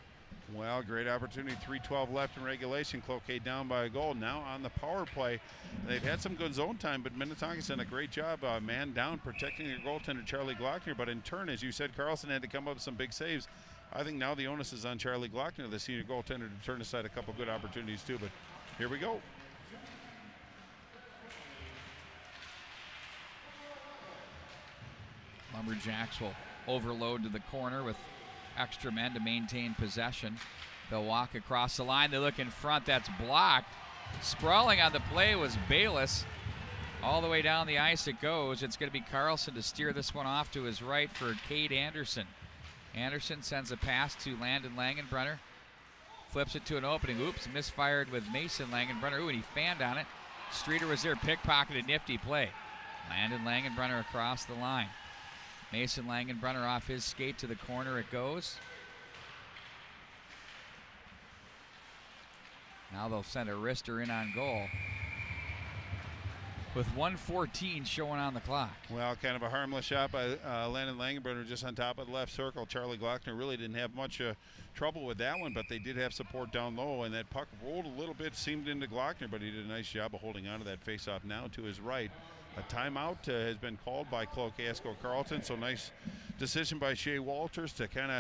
Well, great opportunity. 3:12 left in regulation. Cloquet down by a goal. Now on the power play. They've had some good zone time, but Minnetonka's done a great job man down protecting their goaltender, Charlie Glockner. But in turn, as you said, Carlson had to come up with some big saves. I think now the onus is on Charlie Glockner, the senior goaltender, to turn aside a couple good opportunities too. But here we go. Lumberjacks will overload to the corner with extra men to maintain possession. They'll walk across the line. They look in front. That's blocked. Sprawling on the play was Bayless. All the way down the ice it goes. It's going to be Carlson to steer this one off to his right for Cade Anderson. Anderson sends a pass to Landon Langenbrunner. Flips it to an opening. Oops, misfired with Mason Langenbrunner. Ooh, and he fanned on it. Streeter was there, pickpocketed, nifty play. Landon Langenbrunner across the line. Mason Langenbrunner off his skate to the corner it goes. Now they'll send a wrister in on goal with 1:14 showing on the clock. Well, kind of a harmless shot by Landon Langenbrunner just on top of the left circle. Charlie Glockner really didn't have much trouble with that one, but they did have support down low, and that puck rolled a little bit, seemed into Glockner, but he did a nice job of holding on to that faceoff now to his right. A timeout has been called by Cloquet-Esko-Carlton, so nice decision by Shea Walters to kind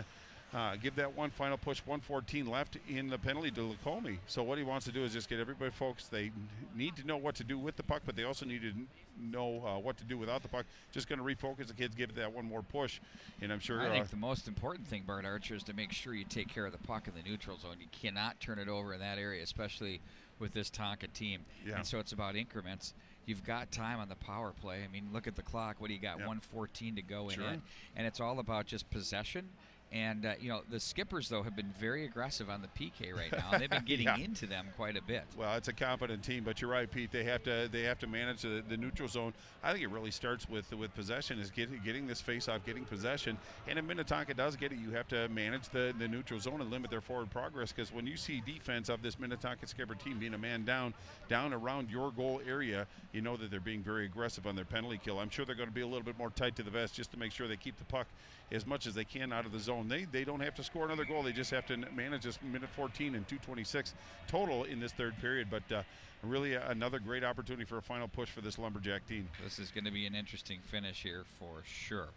of give that one final push. 1:14 left in the penalty to Lacombe. So what he wants to do is just get everybody focused. They need to know what to do with the puck, but they also need to know what to do without the puck. Just going to refocus the kids, give it that one more push, and I'm sure. I think the most important thing, Bart Archer, is to make sure you take care of the puck in the neutral zone. You cannot turn it over in that area, especially with this Tonka team. Yeah. And so it's about increments. You've got time on the power play. I mean, look at the clock. What do you got? Yep. 1:14 to go in it. And it's all about just possession. And, you know, the Skippers, though, have been very aggressive on the PK right now. And they've been getting into them quite a bit. Well, it's a confident team, but you're right, Pete. They have to manage the neutral zone. I think it really starts with possession, is getting this face-off, getting possession. And if Minnetonka does get it, you have to manage the neutral zone and limit their forward progress, because when you see defense of this Minnetonka Skipper team being a man down around your goal area, you know that they're being very aggressive on their penalty kill. I'm sure they're going to be a little bit more tight to the vest just to make sure they keep the puck as much as they can out of the zone. They don't have to score another goal. They just have to manage this minute 14 and 2:26 total in this third period. But really another great opportunity for a final push for this Lumberjack team. This is going to be an interesting finish here for sure.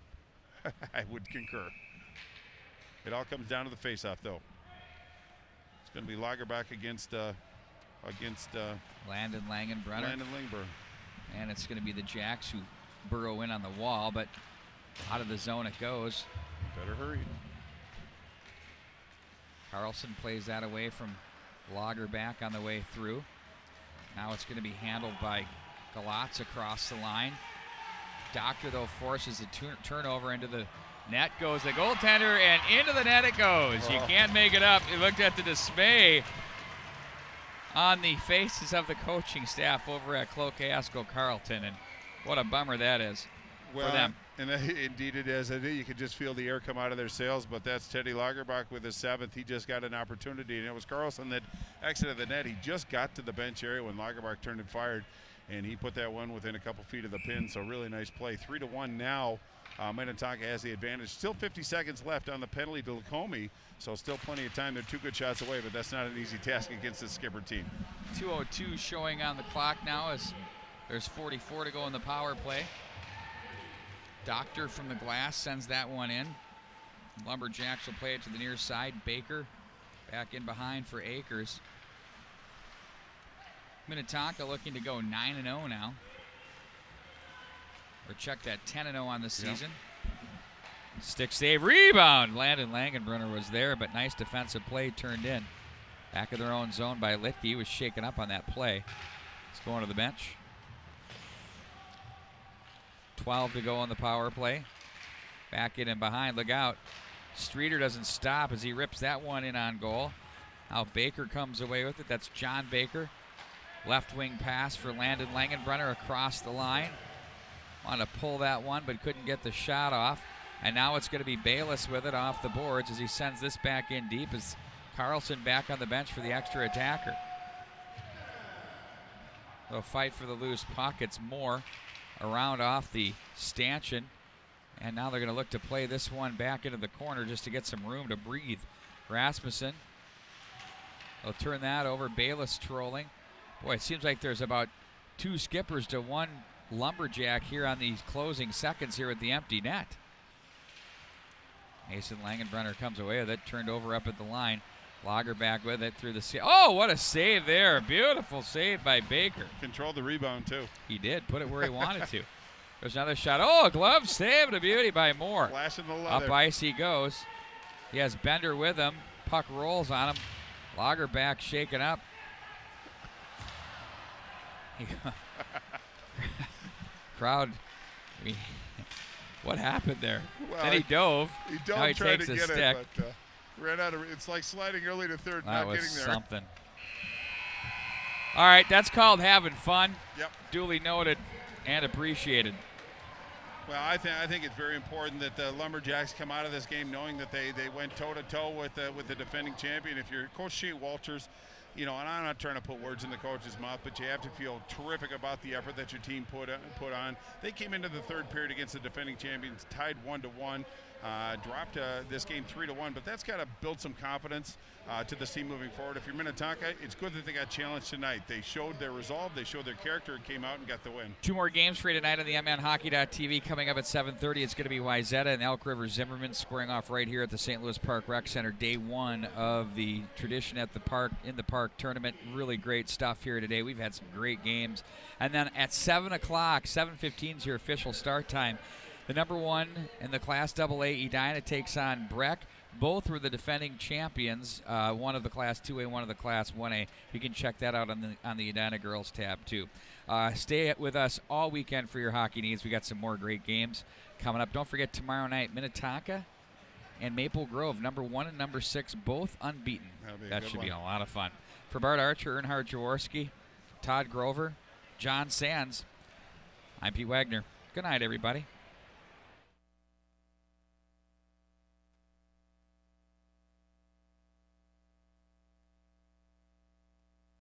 I would concur. It all comes down to the faceoff, though. It's going to be Lagerbach against Landon Langenbrunner. And it's going to be the Jacks who burrow in on the wall, but out of the zone it goes. Better hurry. Carlson plays that away from Lagerbach on the way through. Now it's going to be handled by Galatz across the line. Doctor, though, forces a turnover into the net. Goes the goaltender, and into the net it goes. You can't make it up. You looked at the dismay on the faces of the coaching staff over at Cloquet-Esko-Carlton, and what a bummer that is for them. And indeed it is. You could just feel the air come out of their sails, but that's Teddy Lagerbach with his 7th. He just got an opportunity, and it was Carlson that exited the net. He just got to the bench area when Lagerbach turned and fired, and he put that one within a couple feet of the pin, so really nice play. 3-1 now. Minnetonka has the advantage. Still 50 seconds left on the penalty to Lacombe, so still plenty of time. They're 2 good shots away, but that's not an easy task against this Skipper team. 2:02 showing on the clock now as there's 44 to go in the power play. Doctor from the glass sends that one in. Lumberjacks will play it to the near side. Baker back in behind for Akers. Minnetonka looking to go 9-0 now. Or check that 10-0 on the season. Yep. Stick save, rebound. Landon Langenbrunner was there, but nice defensive play turned in. Back of their own zone by Litke. He was shaken up on that play. He's going to the bench. 12 to go on the power play. Back in and behind, look out. Streeter doesn't stop as he rips that one in on goal. Now Baker comes away with it. That's John Baker. Left wing pass for Landon Langenbrunner across the line. Wanted to pull that one, but couldn't get the shot off. And now it's going to be Bayless with it off the boards as he sends this back in deep as Carlson back on the bench for the extra attacker. They'll fight for the loose puck. It's Moore around off the stanchion. And now they're going to look to play this one back into the corner just to get some room to breathe. Rasmussen. They'll turn that over. Bayless trolling. Boy, it seems like there's about 2 Skippers to 1 Lumberjack here on these closing seconds here at the empty net. Mason Langenbrunner comes away with it. Turned over up at the line. Lager back with it through the... Oh, what a save there. Beautiful save by Baker. Controlled the rebound, too. He did. Put it where he wanted to. There's another shot. Oh, a glove save to beauty by Moore. Flashing the leather. Up ice he goes. He has Bender with him. Puck rolls on him. Lager back shaken up. Crowd. What happened there? Well, then he dove. He dove now he trying takes to a get stick. it, but ran out of. It's like sliding early to third, That not was getting there. something. All right, that's called having fun. Yep. Duly noted and appreciated. Well, I think it's very important that the Lumberjacks come out of this game knowing that they went toe-to-toe with the defending champion. If you're Coach Shea Walters, you know, and I'm not trying to put words in the coach's mouth, but you have to feel terrific about the effort that your team put on. They came into the third period against the defending champions, tied 1-1, dropped this game 3-1, but that's got to build some confidence to the team moving forward. If you're Minnetonka, it's good that they got challenged tonight. They showed their resolve, they showed their character, and came out and got the win. 2 more games for you tonight on the MNHockey.tv. Coming up at 7:30, it's going to be Wayzata and Elk River Zimmerman squaring off right here at the St. Louis Park Rec Center. Day 1 of the Tradition at the Park, in the Park tournament. Really great stuff here today. We've had some great games. And then at 7 o'clock, 7:15 is your official start time. The number 1 in the Class AA, Edina, takes on Breck. Both were the defending champions, one of the Class 2A, one of the Class 1A. You can check that out on the Edina Girls tab, too. Stay with us all weekend for your hockey needs. We got some more great games coming up. Don't forget tomorrow night, Minnetonka and Maple Grove, number 1 and number 6, both unbeaten. That should be a lot of fun. For Bart Archer, Earnhardt Jaworski, Todd Grover, John Sands, I'm Pete Wagner. Good night, everybody.